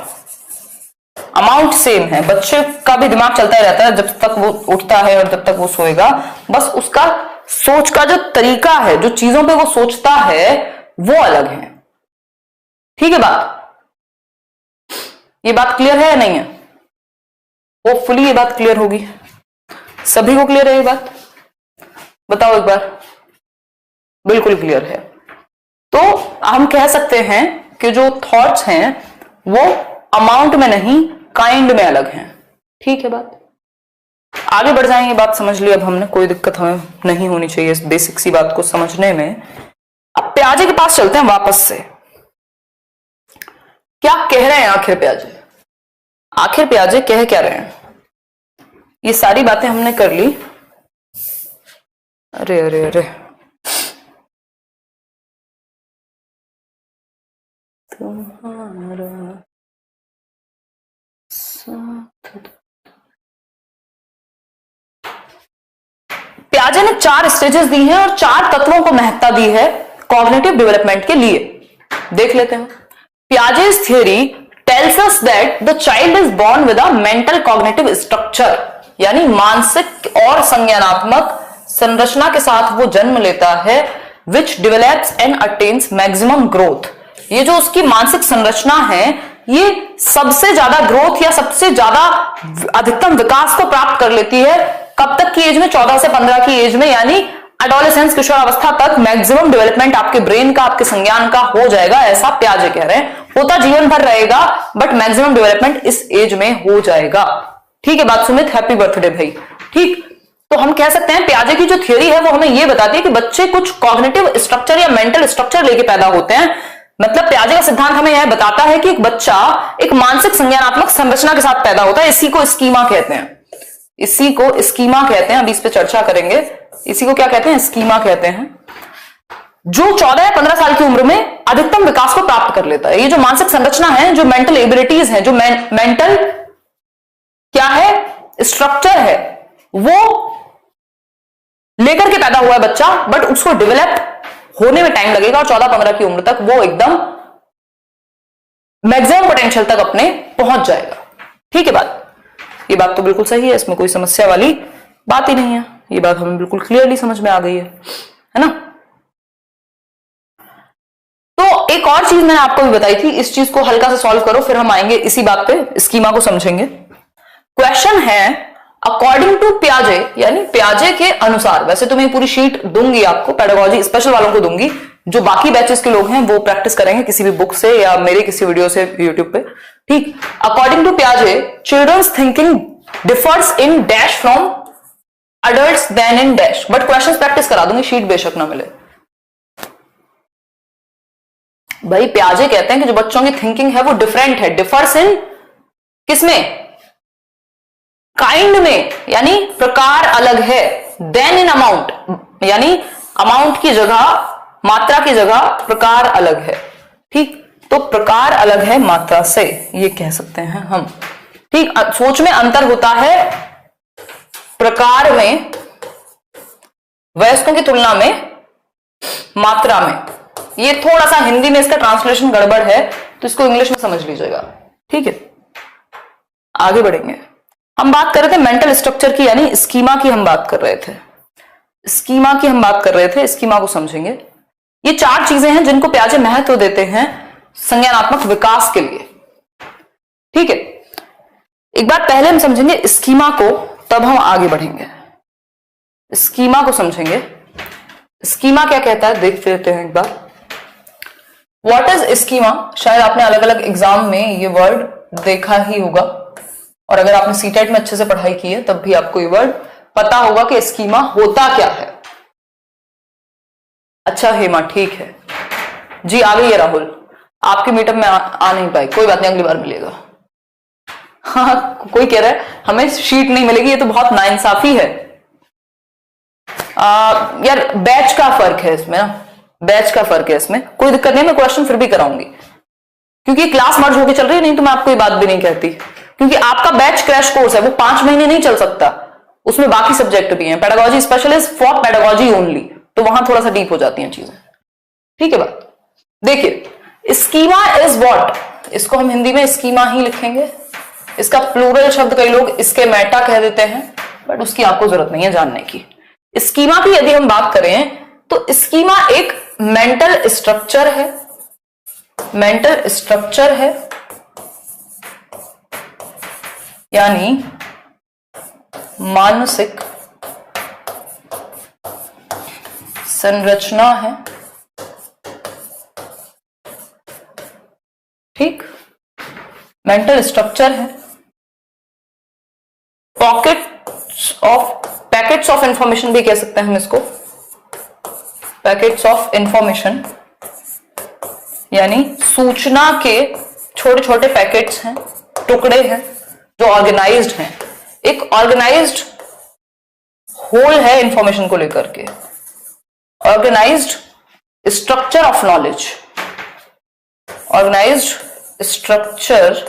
Speaker 1: Amount same है, बच्चे का भी दिमाग चलता ही रहता है जब तक वो उठता है और जब तक वो सोएगा, बस उसका सोच का जो तरीका है, जो चीजों पे वो सोचता है वो अलग है, ठीक है बात। ये बात क्लियर है या नहीं है? होपफुली ये बात क्लियर होगी, सभी को क्लियर है ये बात? बताओ एक बार। बिल्कुल क्लियर है। तो हम कह सकते हैं कि जो थॉट्स हैं वो अमाउंट में नहीं, काइंड में अलग हैं, ठीक है बात। आगे बढ़ जाएंगे, बात समझ ली अब हमने, कोई दिक्कत हमें नहीं होनी चाहिए इस बेसिक सी बात को समझने में। अब प्याजे के पास चलते हैं वापस से। क्या कह रहे हैं आखिर प्याजे? आखिर प्याजे कह क्या रहे हैं? ये सारी बातें हमने कर ली। अरे अरे अरे, तुम्हारा साथ। प्याजे ने 4 स्टेजेस दी हैं और 4 तत्वों को महत्ता दी है कॉग्निटिव डेवलपमेंट के लिए। देख लेते हैं। प्याजे's theory tells us that the child is born with a mental cognitive structure, यानी मानसिक और संज्ञानात्मक संरचना के साथ वो जन्म लेता है, which develops and attains maximum growth। ये जो उसकी मानसिक संरचना है, ये सबसे ज्यादा ग्रोथ या सबसे ज्यादा अधिकतम विकास को प्राप्त कर लेती है कब तक की एज में? 14 से 15 की एज में, यानी एडोलेसेंस, किशोरावस्था तक मैक्सिमम डेवलपमेंट आपके ब्रेन का, आपके संज्ञान का हो जाएगा, ऐसा प्याजे कह रहे हैं। होता जीवन भर रहेगा बट मैक्सिमम डेवलपमेंट इस एज में हो जाएगा। ठीक है बात सुमित, हैप्पी बर्थडे भाई। ठीक, तो हम कह सकते हैं प्याजे की जो थियोरी है वो हमें ये बताती है कि बच्चे कुछ कॉग्निटिव स्ट्रक्चर या मेंटल स्ट्रक्चर लेके पैदा होते हैं। मतलब प्याजे का सिद्धांत हमें यह बताता है कि एक बच्चा एक मानसिक संज्ञानात्मक संरचना के साथ पैदा होता है। इसी को स्कीमा कहते हैं, इसी को स्कीमा कहते हैं। अभी इस पे चर्चा करेंगे। इसी को क्या कहते हैं? स्कीमा कहते हैं। जो 14 या 15 साल की उम्र में अधिकतम विकास को प्राप्त कर लेता है। ये जो मानसिक संरचना है, जो मेंटल एबिलिटीज है, जो मेंटल क्या है, स्ट्रक्चर है, वो लेकर के पैदा हुआ है बच्चा, बट उसको डेवलप होने में टाइम लगेगा और 14-15 की उम्र तक वो एकदम मैक्सिमम पोटेंशियल तक अपने पहुंच जाएगा। ठीक है बात, ये बात तो बिल्कुल सही है, इसमें कोई समस्या वाली बात ही नहीं है। ये बात हमें बिल्कुल क्लियरली समझ में आ गई है ना। तो एक और चीज मैंने आपको भी बताई थी, इस चीज को हल्का से सॉल्व करो, फिर हम आएंगे इसी बात पे, स्कीमा को समझेंगे। क्वेश्चन है अकॉर्डिंग टू प्याजे, यानी प्याजे के अनुसार। वैसे तो मैं पूरी शीट दूंगी आपको, पेडागोजी स्पेशल वालों को दूंगी, जो बाकी बैचेस के लोग हैं वो प्रैक्टिस करेंगे किसी भी बुक से या मेरे किसी वीडियो से यूट्यूब पे। ठीक, अकॉर्डिंग टू प्याजे children's thinking differs in dash from adults than in dash. But questions practice करा दूंगी, शीट बेशक ना मिले। भाई प्याजे कहते हैं कि जो बच्चों की थिंकिंग है वो डिफरेंट है। डिफर्स इन किसमें? काइंड में, यानी प्रकार अलग है। देन इन अमाउंट, यानी अमाउंट की जगह, मात्रा की जगह प्रकार अलग है। ठीक, तो प्रकार अलग है मात्रा से, ये कह सकते हैं हम। ठीक, सोच में अंतर होता है प्रकार में वयस्कों की तुलना में मात्रा में। ये थोड़ा सा हिंदी में इसका ट्रांसलेशन गड़बड़ है, तो इसको इंग्लिश में समझ लीजिएगा। ठीक है, आगे बढ़ेंगे। हम बात कर रहे थे मेंटल स्ट्रक्चर की, यानी स्कीमा की हम बात कर रहे थे। स्कीमा की हम बात कर रहे थे, स्कीमा को समझेंगे। ये 4 चीजें हैं जिनको प्याजे महत्व देते हैं संज्ञानात्मक विकास के लिए। ठीक है, एक बार पहले हम समझेंगे स्कीमा को, तब हम आगे बढ़ेंगे। स्कीमा को समझेंगे। स्कीमा क्या कहता है देख लेते हैं एक बार। What is schema? शायद आपने अलग अलग एग्जाम में ये वर्ड देखा ही होगा, और अगर आपने सीटेट में अच्छे से पढ़ाई की है तब भी आपको ये वर्ड पता होगा कि स्कीमा होता क्या है। अच्छा हेमा, ठीक है जी, आ गई है राहुल। आपके मीटअप में आ नहीं पाई, कोई बात नहीं, अगली बार मिलेगा। हाँ, कोई कह रहा है हमें शीट नहीं मिलेगी, ये तो बहुत नाइंसाफी है। यार बैच का फर्क है इसमें ना, बैच का फर्क है इसमें। कोई दिक्कत नहीं, मैं क्वेश्चन फिर भी कराऊंगी, क्योंकि क्लास मर्ज होकर चल रही है। नहीं तो मैं आपको ये बात भी नहीं कहती, क्योंकि आपका बैच क्रैश कोर्स है, वो 5 महीने नहीं चल सकता, उसमें बाकी सब्जेक्ट भी हैं। Pedagogy specialist for pedagogy only, तो वहां थोड़ा सा डीप हो जाती हैं चीजें। ठीक है बात, देखिए स्कीमा इज व्हाट, इसको हम हिंदी में स्कीमा ही लिखेंगे। इसका प्लूरल शब्द कई लोग इसके मेटा कह देते हैं, बट उसकी आपको जरूरत नहीं है जानने की। स्कीमा की यदि हम बात करें तो स्कीमा एक मेंटल स्ट्रक्चर है, मेंटल स्ट्रक्चर है, यानी मानसिक संरचना है। ठीक, मेंटल स्ट्रक्चर है। पॉकेट पैकेट्स ऑफ इंफॉर्मेशन भी कह सकते हैं हम इसको, पैकेट्स ऑफ इंफॉर्मेशन, यानी सूचना के छोटे छोटे पैकेट्स हैं, टुकड़े हैं जो ऑर्गेनाइज्ड हैं, एक ऑर्गेनाइज्ड होल है इंफॉर्मेशन को लेकर के, organised structure of knowledge, organised structure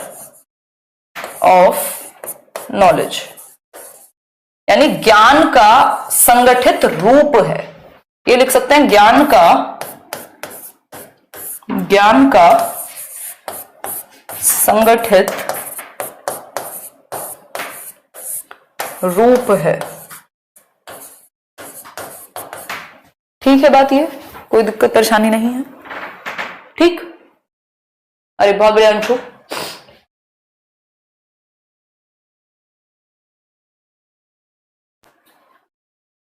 Speaker 1: of knowledge, यानी ज्ञान का संगठित रूप है। ये लिख सकते हैं ज्ञान का संगठित रूप है। ठीक है बात, ये कोई दिक्कत परेशानी नहीं है। ठीक, अरे बहुत बढ़िया अंशु।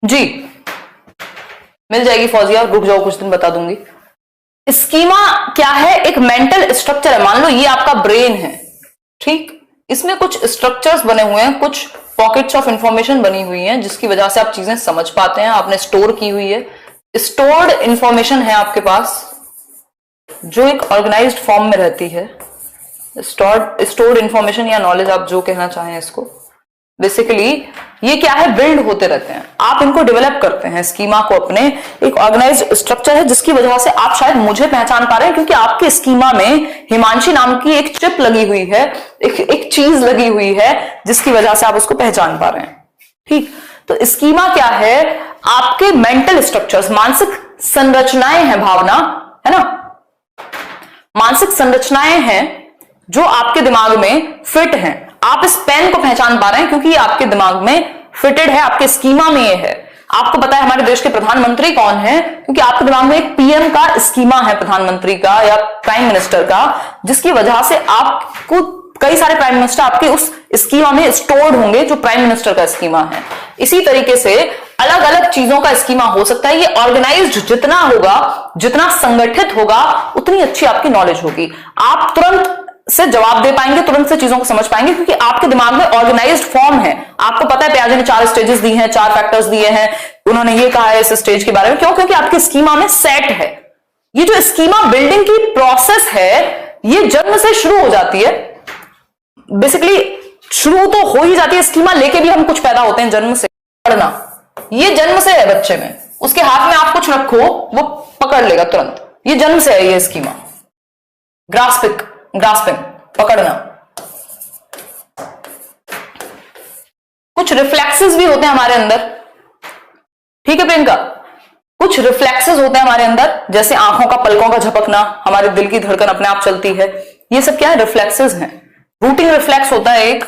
Speaker 1: जी मिल जाएगी फौजिया, रुक जाओ कुछ दिन बता दूंगी। स्कीमा क्या है? एक मेंटल स्ट्रक्चर है। मान लो ये आपका ब्रेन है, ठीक, इसमें कुछ स्ट्रक्चर्स बने हुए हैं, कुछ पॉकेट्स ऑफ इंफॉर्मेशन बनी हुई हैं जिसकी वजह से आप चीजें समझ पाते हैं, आपने स्टोर की हुई है, स्टोर्ड इंफॉर्मेशन है आपके पास जो एक ऑर्गेनाइज्ड फॉर्म में रहती है। स्टोर्ड इंफॉर्मेशन या नॉलेज, आप जो कहना चाहें इसको, बेसिकली ये क्या है? बिल्ड होते रहते हैं, आप इनको डेवलप करते हैं स्कीमा को अपने। एक ऑर्गेनाइज्ड स्ट्रक्चर है जिसकी वजह से आप शायद मुझे पहचान पा रहे हैं क्योंकि आपके स्कीमा में हिमांशी नाम की एक चिप लगी हुई है, एक चीज लगी हुई है जिसकी वजह से आप उसको पहचान पा रहे हैं। ठीक, तो स्कीमा क्या है? आपके मेंटल स्ट्रक्चर्स, मानसिक संरचनाएं हैं, भावना है ना, मानसिक संरचनाएं हैं जो आपके दिमाग में फिट हैं। आप इस पेन को पहचान पा रहे हैं क्योंकि ये आपके दिमाग में फिटेड है, आपके स्कीमा में ये है। आपको पता है हमारे देश के प्रधानमंत्री कौन है क्योंकि आपके दिमाग में एक पीएम का स्कीमा है, प्रधानमंत्री का या प्राइम मिनिस्टर का, जिसकी वजह से आपको कई सारे प्राइम मिनिस्टर आपके उस स्कीमा में स्टोर्ड होंगे जो प्राइम मिनिस्टर का स्कीमा है। इसी तरीके से अलग अलग चीजों का स्कीमा हो सकता है। ये ऑर्गेनाइज्ड जितना होगा, जितना संगठित होगा, उतनी अच्छी आपकी नॉलेज होगी। आप तुरंत से जवाब दे पाएंगे, तुरंत से चीजों को समझ पाएंगे क्योंकि आपके दिमाग में ऑर्गेनाइज्ड फॉर्म है। आपको पता है पियाजे ने 4 स्टेजेस दी हैं, 4 फैक्टर्स दिए हैं, उन्होंने ये कहा है इस स्टेज के बारे में। क्यों? क्योंकि आपके स्कीमा में सेट है। ये जो स्कीमा बिल्डिंग की प्रोसेस है ये जन्म से शुरू हो जाती है। बेसिकली शुरू तो हो ही जाती है, स्कीमा लेके भी हम कुछ पैदा होते हैं जन्म से। पढ़ना ये जन्म से है बच्चे में, उसके हाथ में आप कुछ रखो वो पकड़ लेगा तुरंत, ये जन्म से है ये स्कीमा। ग्रास्पिंग पकड़ना। कुछ रिफ्लेक्सेस भी होते हैं हमारे अंदर, ठीक है प्रियंका, कुछ रिफ्लेक्सेस होते हैं हमारे अंदर, जैसे आंखों का पलकों का झपकना, हमारे दिल की धड़कन अपने आप चलती है, ये सब क्या है? रिफ्लेक्सेस हैं। रूटिंग रिफ्लेक्स होता है एक,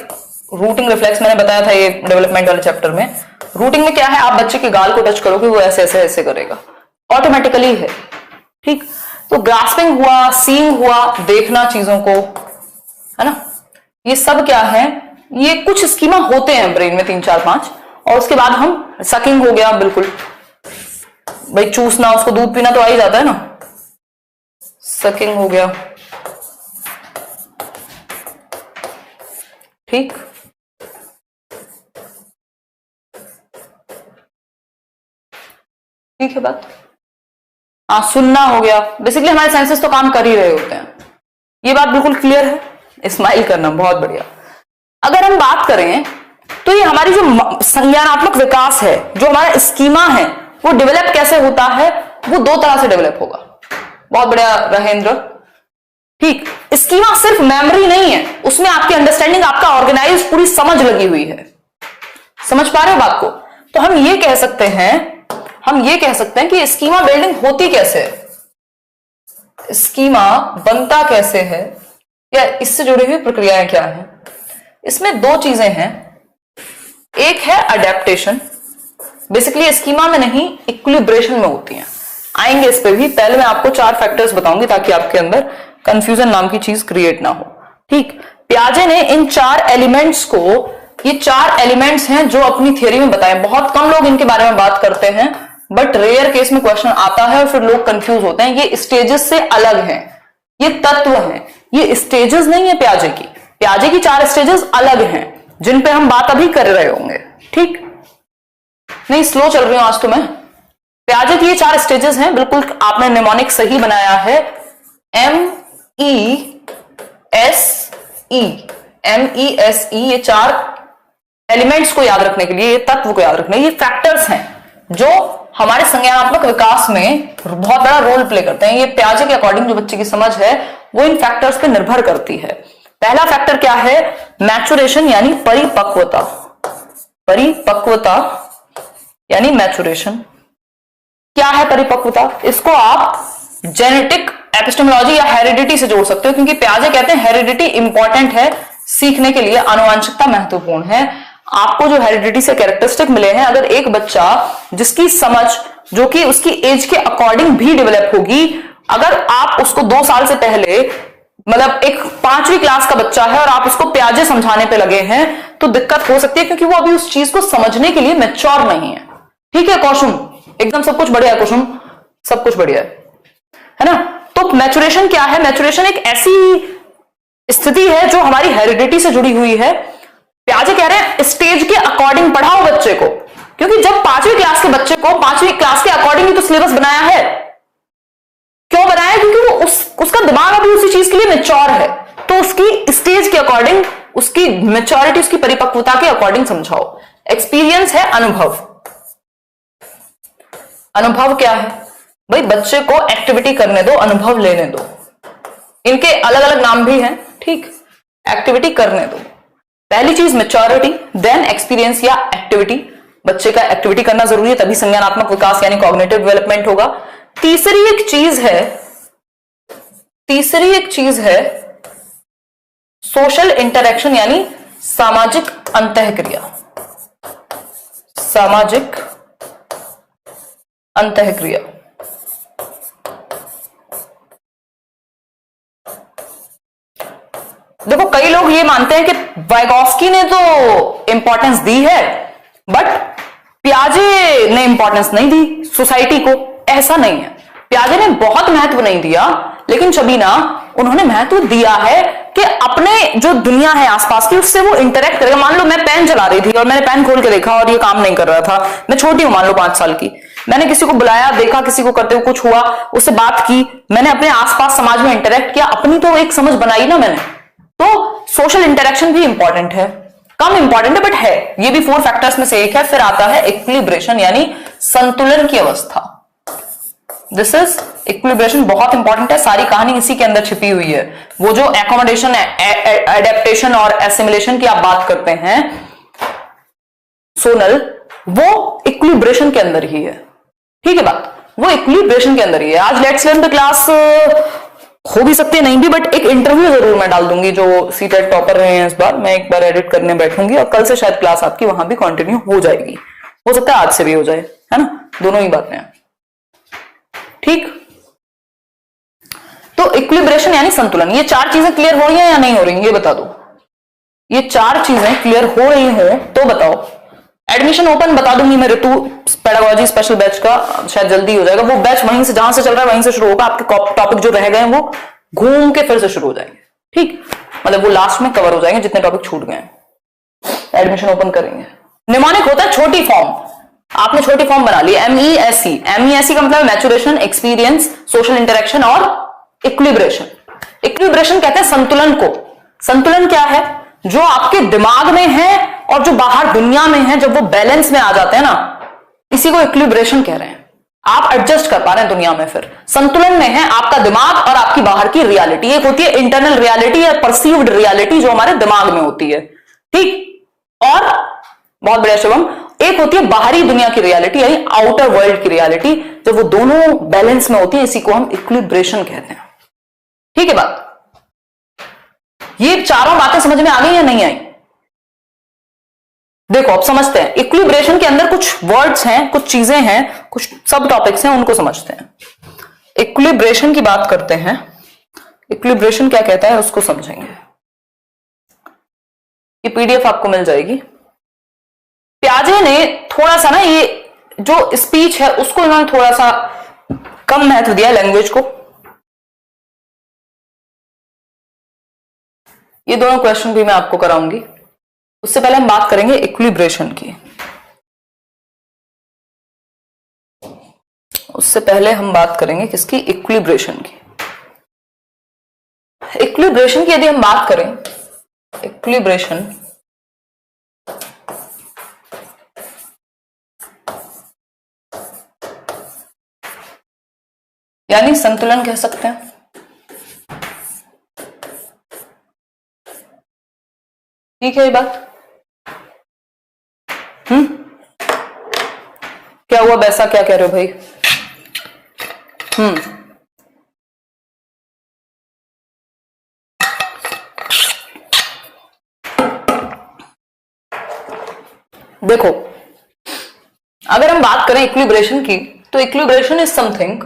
Speaker 1: रूटिंग रिफ्लेक्स मैंने बताया था ये डेवलपमेंट वाले चैप्टर में। रूटिंग में क्या है? आप बच्चे के गाल को टच करोगे वो ऐसे ऐसे ऐसे करेगा, ऑटोमेटिकली है। ठीक, तो ग्रास्पिंग हुआ, सीइंग हुआ, देखना चीजों को, है ना, ये सब क्या है? ये कुछ स्कीमा होते हैं ब्रेन में 3 4 5। और उसके बाद हम सकिंग हो गया, बिल्कुल भाई चूसना, उसको दूध पीना तो आ ही जाता है ना, सकिंग हो गया। ठीक, ठीक है बात। हाँ, सुनना हो गया। बेसिकली हमारे सेंसेस तो काम कर ही रहे होते हैं, ये बात बिल्कुल क्लियर है। स्माइल करना, बहुत बढ़िया। अगर हम बात करें तो ये हमारी जो संज्ञानात्मक विकास है, जो हमारा स्कीमा है, वो डेवलप कैसे होता है? वो 2 तरह से डेवलप होगा। बहुत बढ़िया रहेंद्र। ठीक, स्कीमा सिर्फ मेमोरी नहीं है, उसमें आपकी अंडरस्टैंडिंग, आपका ऑर्गेनाइज पूरी समझ लगी हुई है। समझ पा रहे हो बात को? तो हम ये कह सकते हैं कि स्कीमा बिल्डिंग होती कैसे है, स्कीमा बनता कैसे है, या इससे जुड़ी हुई प्रक्रियाएं क्या है। इसमें 2 चीजें हैं। एक है अडेप्टेशन, बेसिकली स्कीमा में नहीं, इक्विलिब्रेशन में होती हैं। आएंगे इस पे भी, पहले मैं आपको 4 फैक्टर्स बताऊंगी ताकि आपके अंदर कंफ्यूजन नाम की चीज क्रिएट ना हो। ठीक, पियाजे ने इन 4 एलिमेंट्स को, ये 4 एलिमेंट्स हैं जो अपनी थियरी में बताए। बहुत कम लोग इनके बारे में बात करते हैं, बट रेयर केस में क्वेश्चन आता है और फिर लोग कंफ्यूज होते हैं। ये स्टेजेस से अलग हैं, ये तत्व हैं, ये स्टेजेस नहीं है पियाजे की। पियाजे की 4 स्टेजेस अलग हैं जिन पे हम बात अभी कर रहे होंगे। ठीक, नहीं स्लो चल रही हूं आज तो मैं। प्याजे की ये 4 स्टेजेस हैं, बिल्कुल आपने निमोनिक सही बनाया है। MESE ये 4 एलिमेंट्स को याद रखने के लिए, ये तत्व को याद रखने, ये फैक्टर्स हैं जो हमारे संज्ञानात्मक विकास में बहुत बड़ा रोल प्ले करते हैं। ये प्याजे के अकॉर्डिंग जो बच्चे की समझ है वो इन फैक्टर्स पे निर्भर करती है। पहला फैक्टर क्या है? मैचुरेशन यानी परिपक्वता। परिपक्वता यानी मैचुरेशन। क्या है परिपक्वता? इसको आप जेनेटिक एपिस्टेमोलॉजी या हेरिडिटी से जोड़ सकते हो, क्योंकि प्याजे कहते हैं हेरिडिटी इंपॉर्टेंट है सीखने के लिए, आनुवंशिकता महत्वपूर्ण है। आपको जो हेरिडिटी से कैरेक्टरिस्टिक मिले हैं, अगर एक बच्चा जिसकी समझ जो कि उसकी एज के अकॉर्डिंग भी डेवलप होगी, अगर आप उसको 2 साल से पहले, मतलब एक 5वीं क्लास का बच्चा है और आप उसको प्याजे समझाने पे लगे हैं, तो दिक्कत हो सकती है, क्योंकि वो अभी उस चीज को समझने के लिए मैच्योर नहीं है। ठीक है कौशुम, एकदम सब कुछ बढ़िया है कौशुम, सब कुछ बढ़िया है ना। तो मैचुरेशन क्या है? मैचुरेशन एक ऐसी स्थिति है जो हमारी हेरिडिटी से जुड़ी हुई है। प्याजे कह रहे हैं स्टेज के अकॉर्डिंग पढ़ाओ बच्चे को, क्योंकि जब 5वीं क्लास के बच्चे को 5वीं क्लास के अकॉर्डिंग ही तो सिलेबस बनाया है। क्यों बनाया है? क्योंकि वो उसका दिमाग अभी उसी चीज के लिए मैच्योर है, तो उसकी स्टेज के अकॉर्डिंग, उसकी मैच्योरिटी, उसकी परिपक्वता के अकॉर्डिंग समझाओ। एक्सपीरियंस है अनुभव। अनुभव क्या है भाई? बच्चे को एक्टिविटी करने दो, अनुभव लेने दो। इनके अलग अलग नाम भी हैं, ठीक। एक्टिविटी करने दो, पहली चीज मैच्योरिटी, देन एक्सपीरियंस या एक्टिविटी। बच्चे का एक्टिविटी करना जरूरी है, तभी संज्ञानात्मक विकास यानी कॉग्निटिव डेवलपमेंट होगा। तीसरी एक चीज है सोशल इंटरेक्शन यानी सामाजिक अंतःक्रिया। सामाजिक अंतःक्रिया। देखो कई लोग ये मानते हैं कि वाइगॉस्की ने तो इंपॉर्टेंस दी है, बट प्याजे ने इंपॉर्टेंस नहीं दी सोसाइटी को। ऐसा नहीं है, प्याजे ने बहुत महत्व नहीं दिया, लेकिन शबीना उन्होंने महत्व दिया है कि अपने जो दुनिया है आसपास की, उससे वो इंटरेक्ट करेगा। मान लो मैं पेन चला रही थी और मैंने पेन खोल के देखा और ये काम नहीं कर रहा था, मैं छोटी हूं, मान लो 5 साल की, मैंने किसी को बुलाया, देखा किसी को करते हुए, कुछ हुआ, उससे बात की, मैंने अपने आसपास समाज में इंटरेक्ट किया, अपनी तो एक समझ बनाई ना मैंने। तो सोशल इंटरेक्शन भी इंपॉर्टेंट है, कम इंपॉर्टेंट है बट है। ये भी 4 फैक्टर्स में से एक है। फिर आता है इक्विलिब्रेशन यानी संतुलन की अवस्था। दिस इज इक्विलिब्रेशन, बहुत इंपॉर्टेंट है, सारी कहानी इसी के अंदर छिपी हुई है। वो जो एकोमोडेशन, एडेप्टेशन और एसिमिलेशन की आप बात करते हैं सोनल, वो इक्विलिब्रेशन के अंदर ही है। ठीक है बात, वो इक्विलिब्रेशन के अंदर ही है। आज लेट्स लर्न द क्लास हो भी सकती है, नहीं भी, बट एक इंटरव्यू जरूर मैं डाल दूंगी। जो सीटेट टॉपर रहे हैं इस बार, मैं एक बार एडिट करने बैठूंगी और कल से शायद क्लास आपकी वहां भी कंटिन्यू हो जाएगी। हो सकता है आज से भी हो जाए, है ना, दोनों ही बातें हैं। ठीक, तो इक्विलिब्रेशन यानी संतुलन। ये 4 चीजें क्लियर हो रही हैं या नहीं हो रही, ये बता दो। ये 4 चीजें क्लियर हो रही हो तो बताओ। एडमिशन ओपन बता दूंगी मैं, ऋतु पेडागोजी स्पेशल बैच का शायद जल्दी हो जाएगा। वो बैच वहीं से, जहां से चल रहा है वहीं से शुरू होगा। आपके टॉपिक जो रह गए वो घूम के फिर से शुरू हो जाएंगे। ठीक, मतलब वो लास्ट में कवर हो जाएंगे जितने टॉपिक छूट गए हैं। एडमिशन ओपन करेंगे। निमोनिक होता है छोटी फॉर्म, आपने छोटी फॉर्म बना ली, MESE। MESE का मतलब मैचुरेशन, एक्सपीरियंस, सोशल इंटरेक्शन और इक्विलिब्रेशन। इक्विलिब्रेशन कहते हैं संतुलन को। संतुलन क्या है? जो आपके दिमाग में है और जो बाहर दुनिया में है, जब वो बैलेंस में आ जाते हैं ना, इसी को इक्विलिब्रेशन कह रहे हैं। आप एडजस्ट कर पा रहे हैं दुनिया में, फिर संतुलन में है आपका दिमाग और आपकी बाहर की रियलिटी। एक होती है इंटरनल रियलिटी या परसीव्ड रियलिटी जो हमारे दिमाग में होती है, ठीक, और बहुत बढ़िया शिवम, एक होती है बाहरी दुनिया की रियलिटी यानी आउटर वर्ल्ड की रियलिटी। जब वो दोनों बैलेंस में होती है, इसी को हम इक्विलिब्रेशन कहते हैं। ठीक है बात, ये चारों बातें समझ में आ गई या नहीं आई? देखो अब समझते हैं। इक्विलिब्रेशन के अंदर कुछ वर्ड्स हैं, कुछ चीजें हैं, कुछ सब टॉपिक्स हैं, उनको समझते हैं। इक्विलिब्रेशन की बात करते हैं। इक्विलिब्रेशन क्या कहता है उसको समझेंगे। ये PDF आपको मिल जाएगी। प्याजे ने थोड़ा सा ना, ये जो स्पीच है उसको इन्होंने थोड़ा सा कम महत्व दिया, लैंग्वेज को। ये दोनों क्वेश्चन भी मैं आपको कराऊंगी। उससे पहले हम बात करेंगे इक्विलिब्रेशन की। उससे पहले हम बात करेंगे किसकी, इक्विलिब्रेशन की। इक्विलिब्रेशन की यदि हम बात करें, इक्विलिब्रेशन यानी संतुलन कह सकते हैं। ठीक है ये बात? क्या हुआ वैसा, क्या कह रहे हो भाई? देखो, अगर हम बात करें इक्विलिब्रेशन की, तो इक्विलिब्रेशन इज समथिंग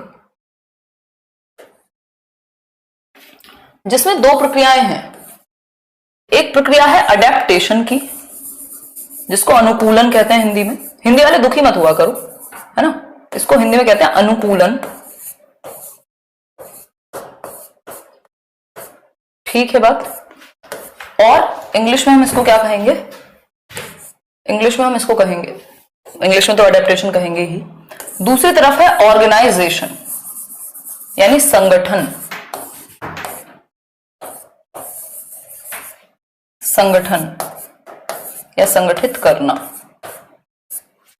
Speaker 1: जिसमें दो प्रक्रियाएं हैं। एक प्रक्रिया है अडेप्टेशन की, जिसको अनुकूलन कहते हैं हिंदी में। हिंदी वाले दुखी मत हुआ करो, है ना, इसको हिंदी में कहते हैं अनुकूलन। ठीक है बात? और इंग्लिश में हम इसको क्या कहेंगे? इंग्लिश में हम इसको कहेंगे, इंग्लिश में तो अडेप्टेशन कहेंगे ही। दूसरी तरफ है ऑर्गेनाइजेशन, यानी संगठन। संगठन या संगठित करना।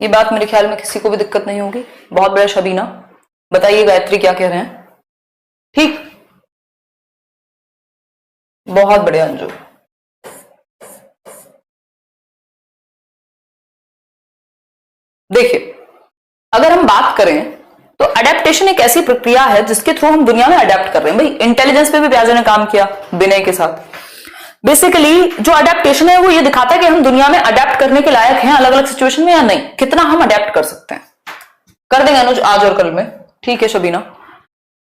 Speaker 1: ये बात मेरे ख्याल में किसी को भी दिक्कत नहीं होगी। बहुत बड़ा शबीना, बताइए गायत्री क्या कह रहे हैं? ठीक, बहुत बढ़िया अंजू। देखिए, अगर हम बात करें तो अडेप्टेशन एक ऐसी प्रक्रिया है जिसके थ्रू हम दुनिया में अडेप्ट कर रहे हैं। भाई इंटेलिजेंस पे भी ब्याजो ने काम किया विनय के साथ। बेसिकली जो अडेप्टेशन है वो ये दिखाता है कि हम दुनिया में अडेप्ट करने के लायक हैं अलग अलग सिचुएशन में या नहीं, कितना हम अडेप्ट कर सकते हैं। कर देंगे अनुज आज और कल में। ठीक है शबीना।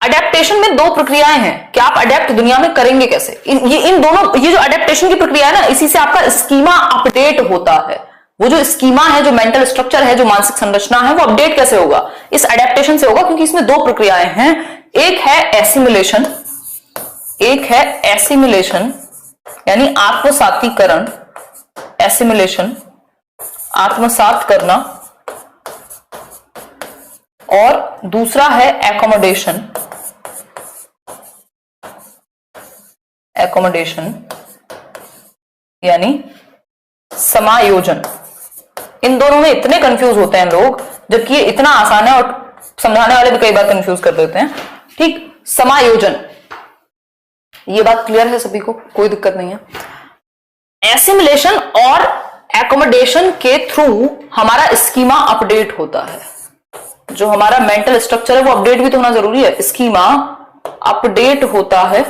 Speaker 1: अडेप्टेशन में दो प्रक्रियाएं हैं कि आप अडेप्ट दुनिया में करेंगे कैसे। इन दोनों, ये जो अडेप्टेशन की प्रक्रिया है ना, इसी से आपका स्कीमा अपडेट होता है। वो जो स्कीमा है, जो मेंटल स्ट्रक्चर है, जो मानसिक संरचना है, वो अपडेट कैसे होगा? इस अडेप्टेशन से होगा, क्योंकि इसमें दो प्रक्रियाएं हैं। एक है एसिमिलेशन, एक है एसिमिलेशन यानी आत्मसातीकरण। एसिमिलेशन, आत्मसात करना। और दूसरा है एकोमोडेशन। एकोमोडेशन यानी समायोजन। इन दोनों में इतने कंफ्यूज होते हैं लोग, जबकि ये इतना आसान है और समझाने वाले भी कई बार कंफ्यूज कर देते हैं। ठीक, समायोजन, ये बात क्लियर है सभी को, कोई दिक्कत नहीं है। एसिमिलेशन और एकोमोडेशन के थ्रू हमारा स्कीमा अपडेट होता है। जो हमारा मेंटल स्ट्रक्चर है वो अपडेट भी तो होना जरूरी है। स्कीमा अपडेट होता है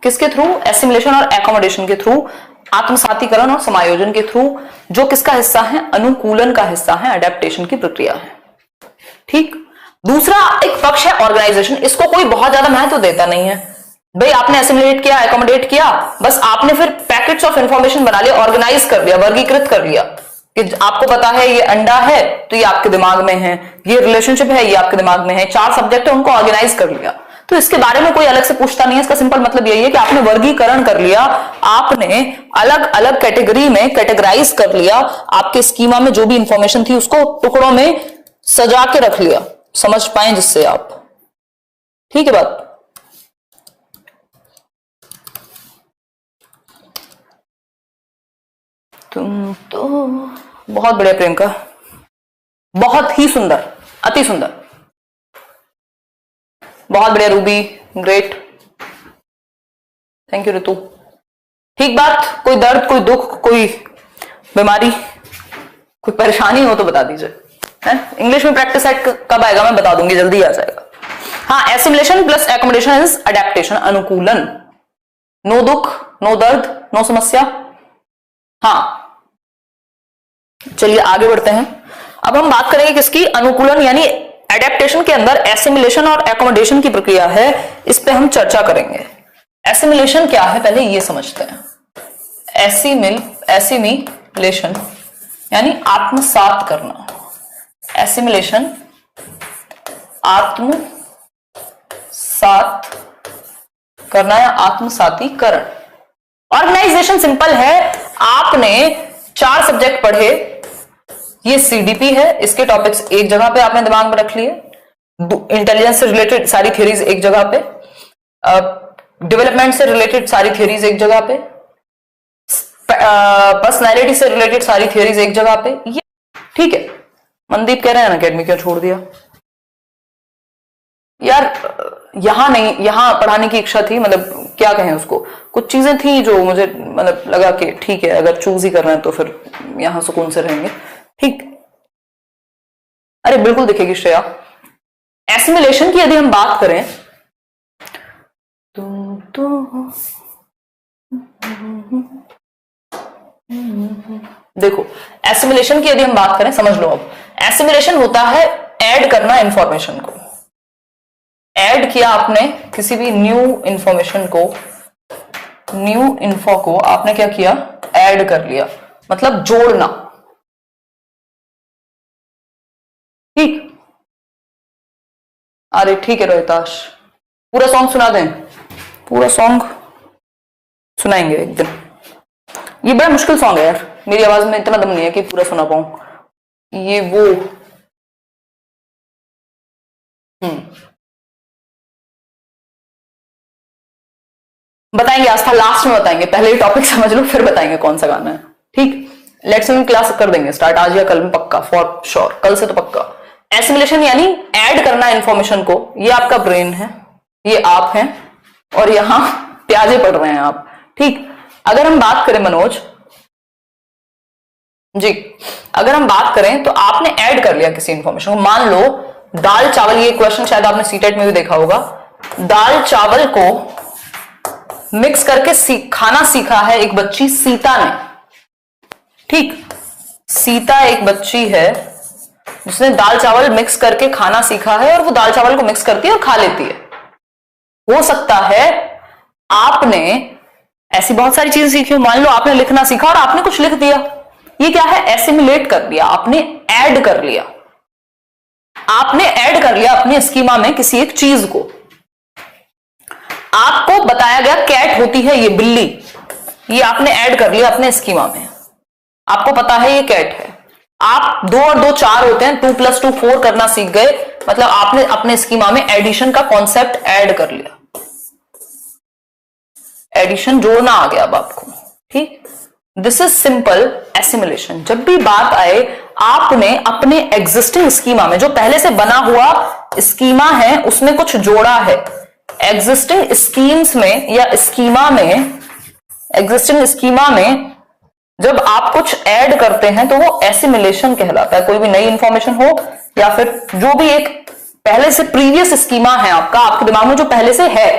Speaker 1: किसके थ्रू? एसिमिलेशन और एकोमोडेशन के थ्रू, आत्मसातीकरण और समायोजन के थ्रू, जो किसका हिस्सा है? अनुकूलन का हिस्सा है, अडेप्टेशन की प्रक्रिया है। ठीक, दूसरा एक पक्ष है ऑर्गेनाइजेशन। इसको कोई बहुत ज्यादा महत्व देता नहीं है। भाई आपने एसिमिलेट किया, एकोमोडेट किया, बस आपने फिर पैकेट्स ऑफ इंफॉर्मेशन बना लिया, ऑर्गेनाइज कर लिया, वर्गीकृत कर लिया कि आपको पता है ये अंडा है तो ये आपके दिमाग में है, ये रिलेशनशिप है ये आपके दिमाग में है, 4 सब्जेक्ट है उनको ऑर्गेनाइज कर लिया। तो इसके बारे में कोई अलग से पूछता नहीं है। इसका सिंपल मतलब यही है कि आपने वर्गीकरण कर लिया, आपने अलग अलग कैटेगरी में कैटेगराइज कर लिया, आपके स्कीमा में जो भी इंफॉर्मेशन थी उसको टुकड़ों में सजा के रख लिया, समझ पाए जिससे आप। ठीक है बात? तुम तो बहुत बढ़िया प्रियंका, बहुत ही सुंदर, अति सुंदर, बहुत बढ़िया रूबी, ग्रेट, थैंक यू ऋतु। ठीक बात। कोई दर्द, कोई दुख, कोई बीमारी, कोई परेशानी हो तो बता दीजिए। इंग्लिश में प्रैक्टिस सेट कब आएगा मैं बता दूंगी, जल्दी आ जाएगा। हाँ, assimilation plus accommodation is adaptation, अनुकूलन। नो दुख, नो दर्द, नो समस्या। हाँ, चलिए आगे बढ़ते हैं। अब हम बात करेंगे किसकी? अनुकूलन यानी एडेप्टेशन के अंदर एसिमिलेशन और एकोमोडेशन की प्रक्रिया है, इस पे हम चर्चा करेंगे। एसिमिलेशन क्या है पहले ये समझते हैं। एसिमिलेशन यानी आत्मसात करना। एसिमिलेशन, आत्मसात करना या आत्मसातीकरण। ऑर्गेनाइजेशन सिंपल है, आपने 4 सब्जेक्ट पढ़े ये सीडीपी है, इसके टॉपिक्स एक जगह पे आपने दिमाग में रख लिए, इंटेलिजेंस से रिलेटेड सारी थ्योरीज एक जगह पे, डेवलपमेंट से रिलेटेड सारी थ्योरीज एक जगह पे, पर्सनैलिटी से रिलेटेड सारी थ्योरीज एक जगह पे। ये ठीक है। मनदीप कह रहे हैं ना अकेडमी क्यों छोड़ दिया यार, यहां नहीं, यहां पढ़ाने की इच्छा थी, मतलब क्या कहें उसको, कुछ चीजें थी जो मुझे मतलब लगा कि ठीक है अगर चूज ही करना है तो फिर यहां सुकून से रहेंगे। ठीक, अरे बिल्कुल दिखेगी श्रेया। एसिमिलेशन की यदि हम बात करें तो देखो, एसिमिलेशन की यदि हम बात करें, समझ लो अब, एसिमिलेशन होता है ऐड करना इंफॉर्मेशन को। ऐड किया आपने किसी भी न्यू इंफॉर्मेशन को, न्यू इन्फो को आपने क्या किया, ऐड कर लिया, मतलब जोड़ना। ठीक, अरे ठीक है रोहिताश, पूरा सॉन्ग सुना दें, पूरा सॉन्ग सुनाएंगे एक दिन। ये बड़ा मुश्किल सॉन्ग है यार, मेरी आवाज में इतना दम नहीं है कि पूरा सुना पाऊं। ये वो बताएंगे आस्था, लास्ट में बताएंगे, पहले ही टॉपिक समझ लो फिर बताएंगे कौन सा गाना है। ठीक, लेट्स क्लास कर देंगे स्टार्ट आज या कल में, पक्का फॉर श्योर, कल से तो पक्का। एसिमिलेशन यानी ऐड करना इंफॉर्मेशन को। ये आपका ब्रेन है, ये आप हैं, और यहां प्याजे पढ़ रहे हैं आप। ठीक, अगर हम बात करें मनोज जी, अगर हम बात करें तो आपने ऐड कर लिया किसी इंफॉर्मेशन को। मान लो दाल चावल, ये क्वेश्चन शायद आपने सीटेट में भी देखा होगा, दाल चावल को मिक्स करके खाना सीखा है एक बच्ची सीता ने। ठीक, सीता एक बच्ची है जिसने दाल चावल मिक्स करके खाना सीखा है, और वो दाल चावल को मिक्स करती है और खा लेती है। हो सकता है आपने ऐसी बहुत सारी चीजें सीखी हो, मान लो आपने लिखना सीखा और आपने कुछ लिख दिया, ये क्या है, एसिमिलेट कर दिया, आपने ऐड कर लिया। आपने ऐड कर लिया अपने स्कीमा में किसी एक चीज को। आपको बताया गया कैट होती है ये बिल्ली, ये आपने ऐड कर लिया अपने स्कीमा में, आपको पता है ये कैट है। आप 2 और 2 4 होते हैं, 2 + 2 4 करना सीख गए, मतलब आपने अपने स्कीमा में एडिशन का कॉन्सेप्ट ऐड कर लिया, एडिशन जोड़ना आ गया अब आपको। ठीक, दिस इज सिंपल एसिमिलेशन। जब भी बात आए, आपने अपने एग्जिस्टिंग स्कीमा में, जो पहले से बना हुआ स्कीमा है, उसमें कुछ जोड़ा है। एग्जिस्टिंग स्कीम्स में या स्कीमा में, एग्जिस्टिंग स्कीमा में जब आप कुछ ऐड करते हैं तो वो एसिमिलेशन कहलाता है। कोई भी नई इंफॉर्मेशन हो या फिर जो भी एक पहले से प्रीवियस स्कीमा है आपका, आपके दिमाग में जो पहले से है,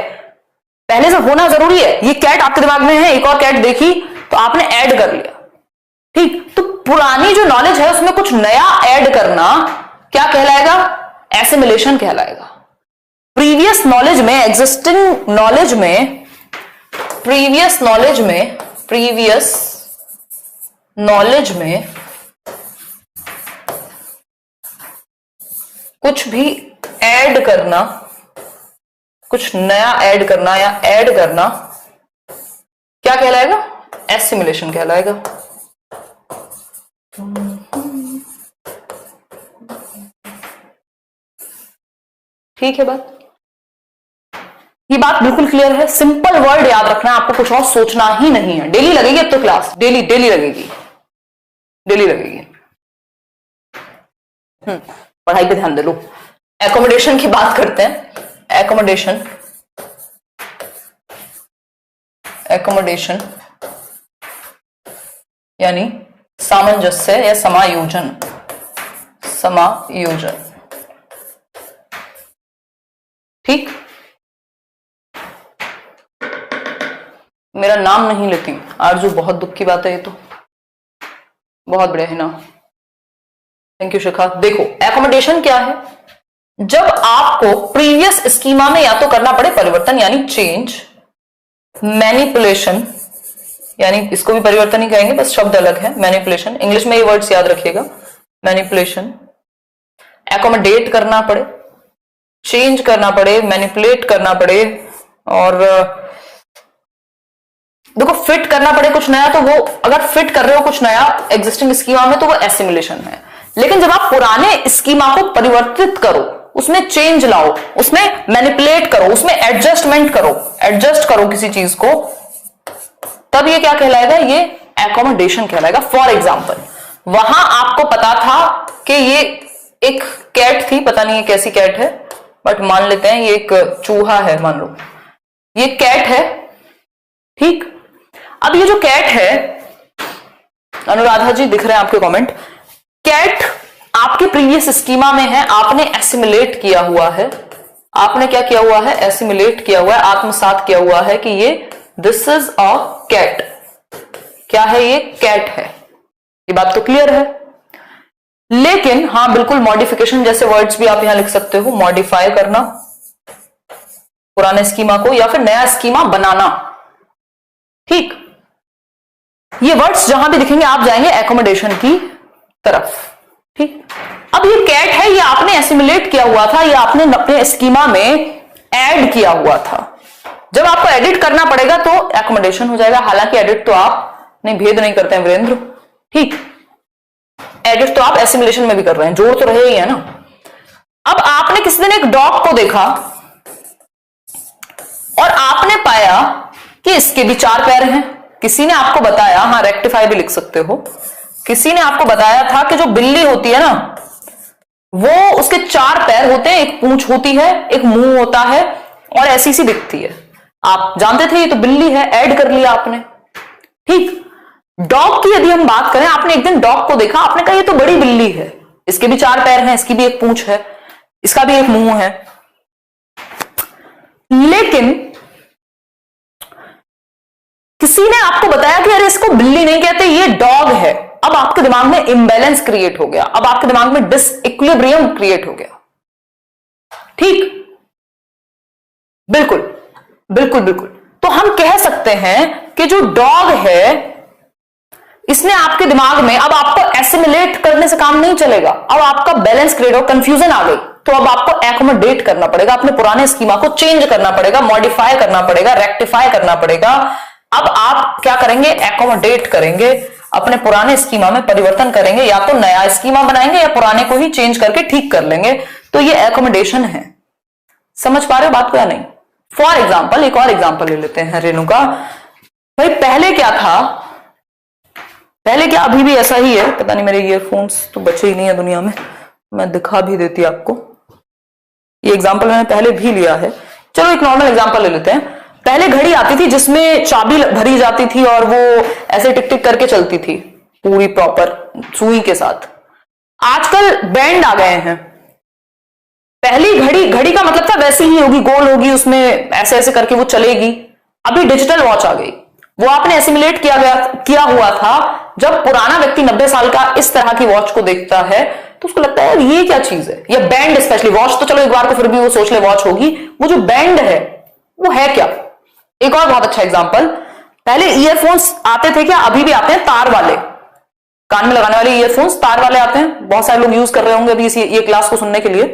Speaker 1: पहले से होना जरूरी है। ये कैट आपके दिमाग में है, एक और कैट देखी तो आपने ऐड कर लिया। ठीक, तो पुरानी जो नॉलेज है उसमें कुछ नया ऐड करना क्या कहलाएगा, एसिमिलेशन कहलाएगा। प्रीवियस नॉलेज में, एग्जिस्टिंग नॉलेज में, प्रीवियस नॉलेज में, प्रीवियस नॉलेज में कुछ भी ऐड करना, कुछ नया ऐड करना या ऐड करना क्या कहलाएगा, एसिमिलेशन कहलाएगा। ठीक है बात, ये बात बिल्कुल क्लियर है। सिंपल वर्ड याद रखना है आपको, कुछ और सोचना ही नहीं है। डेली लगेगी अब तो क्लास, डेली लगेगी, डेली लगेगी। पढ़ाई पे ध्यान दे लो। एकोमोडेशन की बात करते हैं। एकोमोडेशन, एकोमोडेशन यानी सामंजस्य या समायोजन, समायोजन। ठीक, मेरा नाम नहीं लेती आरजू, बहुत दुख की बात है ये तो, बहुत बढ़िया है ना, थैंक यू शिखा। देखो एकोमोडेशन क्या है, जब आपको प्रीवियस स्कीमा में या तो करना पड़े परिवर्तन यानी चेंज, मैनिपुलेशन यानी इसको भी परिवर्तन ही कहेंगे, बस शब्द अलग है। मैनिपुलेशन, इंग्लिश में ये वर्ड्स याद रखिएगा, मैनिपुलेशन। एकोमोडेट करना पड़े, चेंज करना पड़े, मैनिपुलेट करना पड़े, और देखो फिट करना पड़े कुछ नया, तो वो अगर फिट कर रहे हो कुछ नया एग्जिस्टिंग स्कीमा में तो वो एसिमिलेशन है। लेकिन जब आप पुराने स्कीमा को परिवर्तित करो, उसमें चेंज लाओ, उसमें मैनिपुलेट करो, उसमें एडजस्ट करो किसी चीज को, तब ये क्या कहलाएगा? ये एकोमोडेशन कहलाएगा। फॉर एग्जाम्पल, वहां आपको पता था कि ये एक कैट थी, पता नहीं ये कैसी कैट है, बट मान लेते हैं ये एक चूहा है, मान लो ये कैट है, ठीक। अब ये जो कैट है, अनुराधा जी दिख रहे हैं आपके कमेंट, कैट आपके प्रीवियस स्कीमा में है, आपने एसिमिलेट किया हुआ है, आपने क्या किया हुआ है? एसिमिलेट किया हुआ है, आत्मसात किया हुआ है कि ये दिस इज अ कैट। क्या है? ये कैट है। ये बात तो क्लियर है। लेकिन हाँ, बिल्कुल मॉडिफिकेशन जैसे वर्ड्स भी आप यहां लिख सकते हो, मॉडिफाई करना पुराने स्कीमा को या फिर नया स्कीमा बनाना, ठीक। ये वर्ड्स जहां भी दिखेंगे आप जाएंगे एकोमोडेशन की तरफ, ठीक। अब ये कैट है, ये आपने एसिमिलेट किया हुआ था, ये आपने अपने स्कीमा में ऐड किया हुआ था। जब आपको एडिट करना पड़ेगा तो एकोमोडेशन हो जाएगा। हालांकि एडिट तो आप नहीं, भेद नहीं करते हैं वीरेंद्र, ठीक। एडिट तो आप एसिमिलेशन में भी कर रहे हैं, जोड़ तो रहे ही है ना। अब आपने किसी दिन एक डॉग को देखा और आपने पाया कि इसके भी 4 पैर हैं। किसी ने आपको बताया, हाँ रेक्टिफाई भी लिख सकते हो, किसी ने आपको बताया था कि जो बिल्ली होती है ना, वो उसके 4 पैर होते हैं, एक पूंछ होती है, एक मुंह होता है और ऐसी सी दिखती है। आप जानते थे ये तो बिल्ली है, ऐड कर लिया आपने, ठीक। डॉग की यदि हम बात करें, आपने एक दिन डॉग को देखा, आपने कहा ये तो बड़ी बिल्ली है, इसके भी 4 पैर हैं, इसकी भी एक पूंछ है, इसका भी एक मुंह है। लेकिन किसी ने आपको बताया कि अरे इसको बिल्ली नहीं कहते, ये डॉग है। अब आपके दिमाग में इंबैलेंस क्रिएट हो गया, अब आपके दिमाग में डिसइक्विलिब्रियम क्रिएट हो गया, ठीक। बिल्कुल बिल्कुल बिल्कुल। तो हम कह सकते हैं कि जो डॉग है, इसने आपके दिमाग में, अब आपको एसिमिलेट करने से काम नहीं चलेगा, अब आपका बैलेंस क्रिएट हो, कंफ्यूजन आ गई, तो अब आपको एकोमोडेट करना पड़ेगा, अपने पुराने स्कीमा को चेंज करना पड़ेगा, मॉडिफाई करना पड़ेगा, रेक्टिफाई करना पड़ेगा। अब आप क्या करेंगे? एकोमोडेट करेंगे, अपने पुराने स्कीमा में परिवर्तन करेंगे, या तो नया स्कीमा बनाएंगे या पुराने को ही चेंज करके ठीक कर लेंगे। तो ये एकोमोडेशन है। समझ पा रहे हो बात को या नहीं? फॉर एग्जाम्पल, एक और एग्जाम्पल ले लेते हैं रेणुका भाई। पहले क्या था, पहले क्या अभी भी ऐसा ही है, पता नहीं मेरे ईयरफोन्स तो बचे ही नहीं है दुनिया में, मैं दिखा भी देती आपको। ये एग्जाम्पल मैंने पहले भी लिया है, चलो एक नॉर्मल एग्जाम्पल ले लेते हैं। पहले घड़ी आती थी जिसमें चाबी भरी जाती थी और वो ऐसे टिक टिक करके चलती थी पूरी प्रॉपर सुई के साथ। आजकल बैंड आ गए हैं। पहली घड़ी का मतलब था वैसी ही होगी, गोल होगी, उसमें ऐसे ऐसे करके वो चलेगी। अभी डिजिटल वॉच आ गई, वो आपने एसिमुलेट किया हुआ था। जब पुराना व्यक्ति 90 साल का इस तरह की वॉच को देखता है तो उसको लगता है ये क्या चीज है, या बैंड, स्पेशली वॉच तो चलो एक बार को फिर भी वो सोच ले वॉच होगी, वो जो बैंड है वो है क्या। एक और बहुत अच्छा एग्जांपल, पहले ईयरफोन्स आते थे क्या, अभी भी आते हैं, तार वाले, कान में लगाने वाले ईयरफोन्स तार वाले आते हैं, बहुत सारे लोग यूज कर रहे होंगे अभी ये क्लास को सुनने के लिए।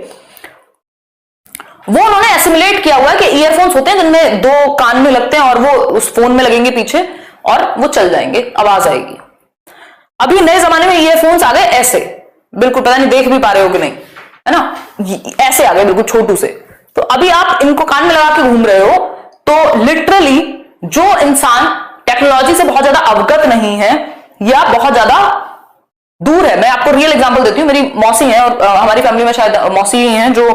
Speaker 1: वो उन्होंने एसिमुलेट किया हुआ है कि ईयरफोन्स होते हैं जिनमें 2 कान में लगते हैं और वो उस फोन में लगेंगे पीछे और वो चल जाएंगे, आवाज आएगी। अभी नए जमाने में ईयरफोन्स आ गए ऐसे, बिल्कुल पता नहीं देख भी पा रहे हो कि नहीं, है ना, ऐसे आ गए बिल्कुल छोटू से। तो अभी आप इनको कान में लगा के घूम रहे हो, तो लिटरली जो इंसान टेक्नोलॉजी से बहुत ज्यादा अवगत नहीं है या बहुत ज्यादा दूर है, मैं आपको रियल एग्जांपल देती हूँ। मेरी मौसी है और हमारी फैमिली में शायद मौसी ही हैं जो,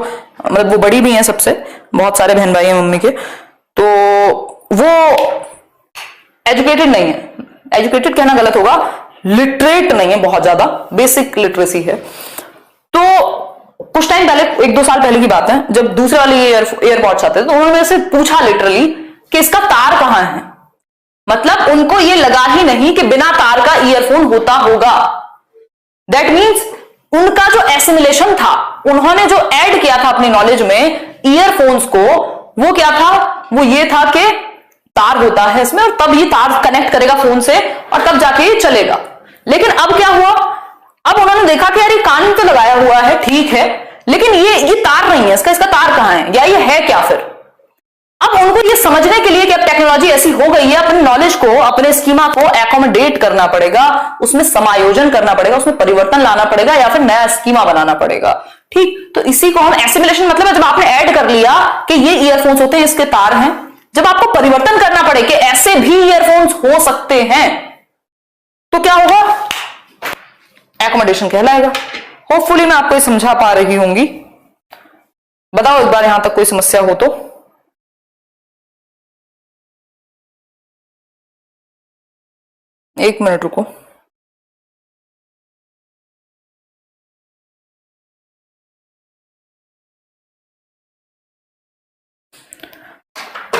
Speaker 1: मतलब वो बड़ी भी हैं सबसे, बहुत सारे बहन भाई हैं मम्मी के, तो वो एजुकेटेड नहीं है, एजुकेटेड कहना गलत होगा, लिटरेट नहीं है, बहुत ज्यादा बेसिक लिटरेसी है। तो कुछ टाइम पहले, 1-2 साल पहले की बात है, जब दूसरे वाले एयरपॉड्स आते थे तो उन्होंने से पूछा लिटरली कि इसका तार कहां है। मतलब उनको ये लगा ही नहीं कि बिना तार का ईयरफोन होता होगा। दैट मीन्स उनका जो एसिमुलेशन था, उन्होंने जो ऐड किया था अपनी नॉलेज में ईयरफोन्स को, वो क्या था, वो ये था कि तार होता है इसमें और तब ये तार कनेक्ट करेगा फोन से और तब जाके ये चलेगा। लेकिन अब क्या हुआ, अब उन्होंने देखा कि यार ये कान तो लगाया हुआ है, ठीक है, लेकिन ये तार नहीं है, इसका तार कहां है, या ये है क्या फिर। अब उनको ये समझने के लिए कि अब टेक्नोलॉजी ऐसी हो गई है, अपने नॉलेज को, अपने स्कीमा को एकोमोडेट करना पड़ेगा, उसमें समायोजन करना पड़ेगा, उसमें परिवर्तन लाना पड़ेगा या फिर नया स्कीमा बनाना पड़ेगा। ठीक, तो इसी को हम एसिमिलेशन मतलब है जब आपने ऐड कर लिया कि ये ईयरफोन्स होते हैं, इसके तार हैं, जब आपको परिवर्तन करना पड़े कि ऐसे भी ईयरफोन्स हो सकते हैं, तो क्या होगा? एकोमोडेशन कहलाएगा। होपफुली मैं आपको ये समझा पा रही होंगी। बताओ एक बार यहां तक कोई समस्या हो तो। एक मिनट रुको।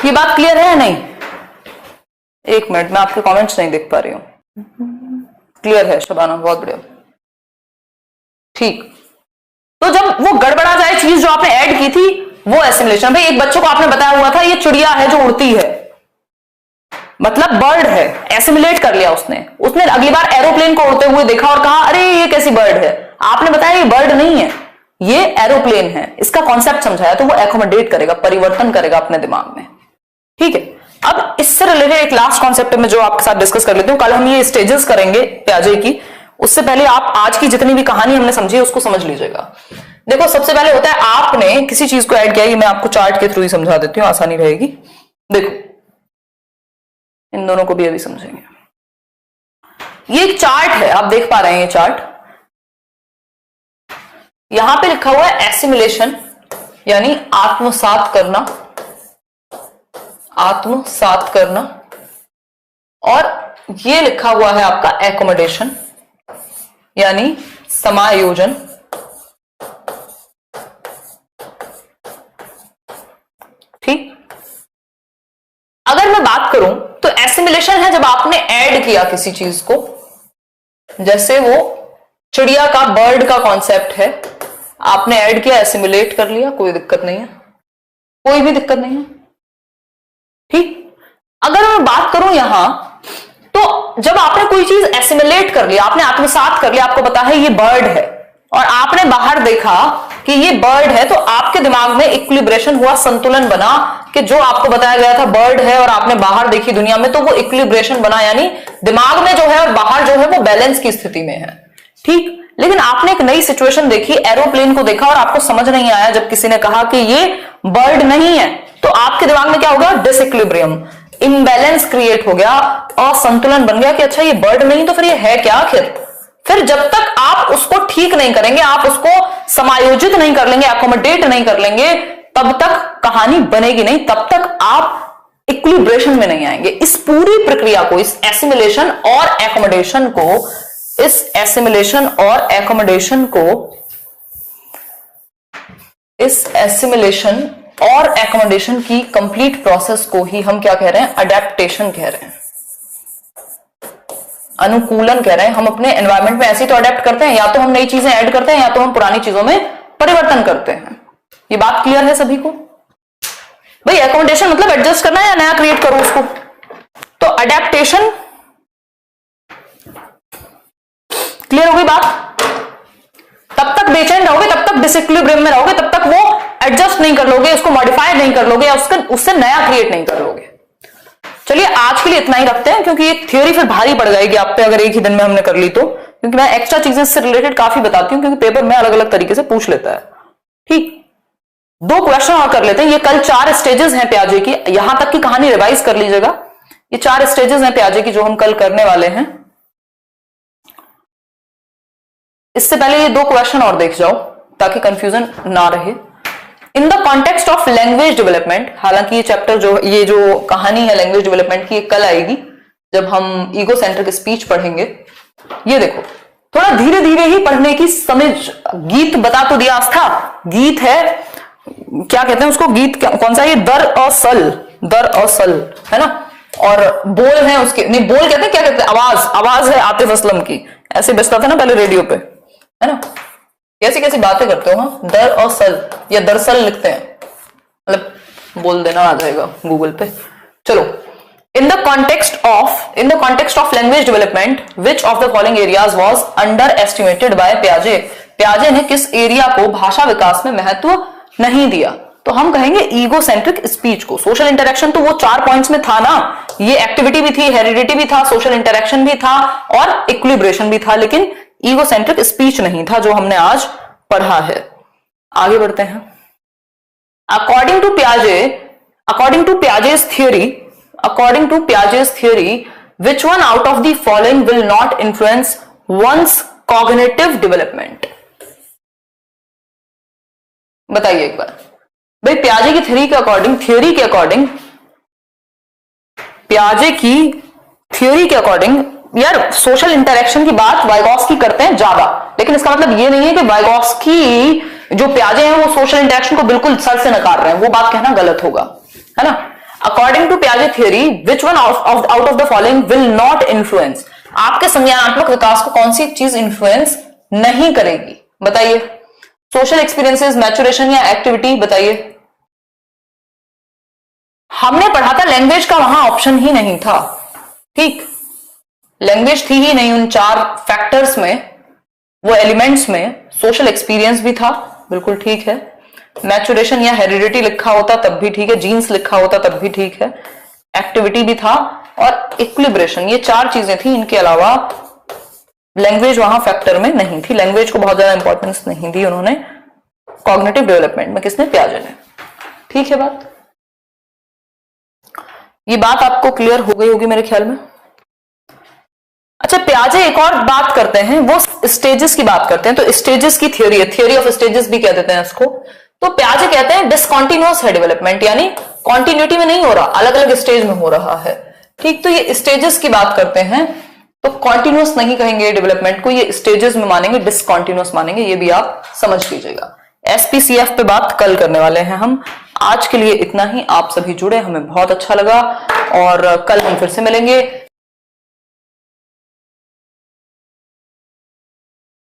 Speaker 1: ये बात क्लियर है या नहीं? एक मिनट, मैं आपके कमेंट्स नहीं देख पा रही हूं। क्लियर है शबाना, बहुत बढ़िया। ठीक, तो जब वो गड़बड़ा जाए चीज जो आपने ऐड की थी, वो एसिमिलेशन। भाई एक बच्चों को आपने बताया हुआ था ये चिड़िया है जो उड़ती है, मतलब बर्ड है, एसिमिलेट कर लिया उसने अगली बार एरोप्लेन को उड़ते हुए देखा और कहा अरे ये कैसी बर्ड है, आपने बताया ये बर्ड नहीं है, ये एरोप्लेन है, इसका कॉन्सेप्ट समझाया, तो वो एकोमोडेट करेगा, परिवर्तन करेगा अपने दिमाग में। ठीक है, अब इससे रिलेटेड एक लास्ट कॉन्सेप्ट में जो आपके साथ डिस्कस कर लेती हूँ। कल हम ये स्टेजेस करेंगे प्याजे की, उससे पहले आप आज की जितनी भी कहानी हमने समझी उसको समझ लीजिएगा। देखो सबसे पहले होता है आपने किसी चीज को ऐड किया, ये मैं आपको चार्ट के थ्रू ही समझा देती हूँ, आसानी रहेगी। देखो इन दोनों को भी अभी समझेंगे। ये एक चार्ट है, आप देख पा रहे हैं ये चार्ट, यहां पे लिखा हुआ है एसिमिलेशन यानी आत्मसात करना, आत्मसात करना, और ये लिखा हुआ है आपका एकोमोडेशन यानी समायोजन। ठीक, अगर मैं बात करूं तो एसिमिलेशन है जब आपने ऐड किया किसी चीज को, जैसे वो चिड़िया का, बर्ड का कॉन्सेप्ट है, आपने ऐड किया, एसिमिलेट कर लिया, कोई दिक्कत नहीं है, कोई भी दिक्कत नहीं है। ठीक, अगर मैं बात करूं यहां तो जब आपने कोई चीज एसिमिलेट कर लिया, आपने आत्मसात कर लिया, आपको पता है ये बर्ड है और आपने बाहर देखा कि ये बर्ड है, तो आपके दिमाग में इक्विलिब्रेशन हुआ, संतुलन बना कि जो आपको बताया गया था बर्ड है और आपने बाहर देखी दुनिया में, तो वो इक्विलिब्रेशन बना, यानी दिमाग में जो है और बाहर जो है वो बैलेंस की स्थिति में है। ठीक, लेकिन आपने एक नई सिचुएशन देखी, एरोप्लेन को देखा और आपको समझ नहीं आया जब किसी ने कहा कि ये बर्ड नहीं है, तो आपके दिमाग में क्या होगा? डिसइक्विलिब्रियम, इम्बैलेंस क्रिएट हो गया, असंतुलन बन गया कि अच्छा ये बर्ड नहीं तो फिर ये है क्या आखिर। फिर जब तक आप उसको ठीक नहीं करेंगे, आप उसको समायोजित नहीं कर लेंगे, एकोमोडेट नहीं कर लेंगे, तब तक कहानी बनेगी नहीं, तब तक आप इक्विलिब्रेशन में नहीं आएंगे। इस पूरी प्रक्रिया को, इस एसिमिलेशन और एकोमोडेशन को, इस एसिमिलेशन और एकोमोडेशन को, इस एसिमिलेशन और एकोमोडेशन की कंप्लीट प्रोसेस को ही हम क्या कह रहे हैं? अडेप्टेशन कह रहे हैं, अनुकूलन कह रहे हैं। हम अपने एनवायरनमेंट में ऐसे तो अडेप्ट करते हैं, या तो हम नई चीजें ऐड करते हैं या तो हम पुरानी चीजों में परिवर्तन करते हैं। ये बात क्लियर है सभी को? भाई एकोमोडेशन मतलब एडजस्ट करना है या नया क्रिएट करो उसको, तो अडेप्टेशन, क्लियर हो गई बात? तब तक बेचैन रहोगे, तब तक डिसइक्विलिब्रियम में रहोगे, तब तक वो एडजस्ट नहीं कर लोगे, उसको मॉडिफाई नहीं कर लोगे, या उससे नया क्रिएट नहीं कर लोगे। चलिए आज के लिए इतना ही रखते हैं, क्योंकि ये थ्योरी फिर भारी पड़ जाएगी आप पे अगर एक ही दिन में हमने कर ली तो, क्योंकि मैं एक्स्ट्रा चीजें से रिलेटेड काफी बताती हूं, क्योंकि पेपर में अलग अलग तरीके से पूछ लेता है। ठीक, 2 क्वेश्चन और कर लेते हैं। ये कल 4 स्टेजेस हैं प्याजे की, यहां तक की कहानी रिवाइज कर लीजिएगा। ये 4 स्टेजेस हैं प्याजे की जो हम कल करने वाले हैं। इससे पहले ये 2 क्वेश्चन और देख जाओ ताकि कंफ्यूजन ना रहे। In the context of language development, हालांकि ये चैप्टर ये जो कहानी है लैंग्वेज डेवलपमेंट की, कल आएगी जब हम ईगो सेंट्रिक स्पीच पढ़ेंगे। ये देखो, थोड़ा धीरे धीरे ही पढ़ने की समझ। गीत बता तो दिया आस्था, गीत है, क्या कहते हैं उसको, गीत कौन सा? ये दर असल, दर असल है ना, और बोल है उसके, नहीं बोल कहते हैं, क्या कहते हैं, आवाज, आवाज है आतिफ असलम की, ऐसे बजता था ना पहले रेडियो पे, है ना। कैसी कैसी बातें करते हो, हाँ, दर और सल या दरअसल लिखते हैं, मतलब बोल देना आ जाएगा गूगल पे। चलो, in the context of language development which of the following areas was under estimated by प्याजे। प्याजे ने किस एरिया को भाषा विकास में महत्व नहीं दिया? तो हम कहेंगे ईगोसेंट्रिक स्पीच को। सोशल इंटरेक्शन तो वो 4 पॉइंट्स में था ना, ये एक्टिविटी भी थी, हेरिडिटी भी था, सोशल इंटरेक्शन भी था और इक्विलिब्रेशन भी था, लेकिन ईगोसेंट्रिक स्पीच नहीं था जो हमने आज पढ़ा है। आगे बढ़ते हैं। According to Piaget's theory, which one out of the following will not influence one's cognitive development? बताइए एक बार भाई, पियाजे की थ्योरी के अकॉर्डिंग यार सोशल इंटरेक्शन की बात वाइगॉस्की करते हैं ज्यादा, लेकिन इसका मतलब ये नहीं है कि वाइगॉस्की जो पियाजे हैं वो सोशल इंटरेक्शन को बिल्कुल सर से नकार रहे हैं, वो बात कहना गलत होगा, है ना। अकॉर्डिंग टू पियाजे theory, which one out of the following will not influence, आपके संज्ञानात्मक विकास को कौन सी चीज इन्फ्लुएंस नहीं करेगी, बताइए। सोशल एक्सपीरियंसेस, मैच्योरेशन या एक्टिविटी, बताइए। हमने पढ़ा था लैंग्वेज का वहां ऑप्शन ही नहीं था, ठीक, लैंग्वेज थी ही नहीं उन 4 फैक्टर्स में, वो एलिमेंट्स में सोशल एक्सपीरियंस भी था, बिल्कुल ठीक है। मैच्योरेशन या हेरिडिटी लिखा होता तब भी ठीक है, जीन्स लिखा होता तब भी ठीक है, एक्टिविटी भी था और इक्विलिब्रेशन, ये 4 चीजें थी, इनके अलावा लैंग्वेज वहां फैक्टर में नहीं थी। लैंग्वेज को बहुत ज्यादा इंपॉर्टेंस नहीं दी उन्होंने कॉग्निटिव डेवलपमेंट में, किसने, पियाजे ने, ठीक है बात। ये बात आपको क्लियर हो गई होगी मेरे ख्याल में। अच्छा, पियाजे एक और बात करते हैं, वो स्टेजेस की बात करते हैं, तो स्टेजेस की थ्योरी है, थ्योरी ऑफ स्टेजेस भी कह देते हैं इसको। तो पियाजे कहते हैं डिसकंटिन्यूअस है डेवलपमेंट, यानी कॉन्टिन्यूटी में नहीं हो रहा, अलग अलग स्टेज में हो रहा है, ठीक। तो ये स्टेजेस की बात करते हैं, तो कॉन्टिन्यूअस नहीं कहेंगे डेवलपमेंट को, ये स्टेजेस में मानेंगे, डिसकंटिन्यूअस मानेंगे, ये भी आप समझ लीजिएगा। SPCF पे बात कल करने वाले हैं हम। आज के लिए इतना ही, आप सभी जुड़े, हमें बहुत अच्छा लगा और कल हम फिर से मिलेंगे।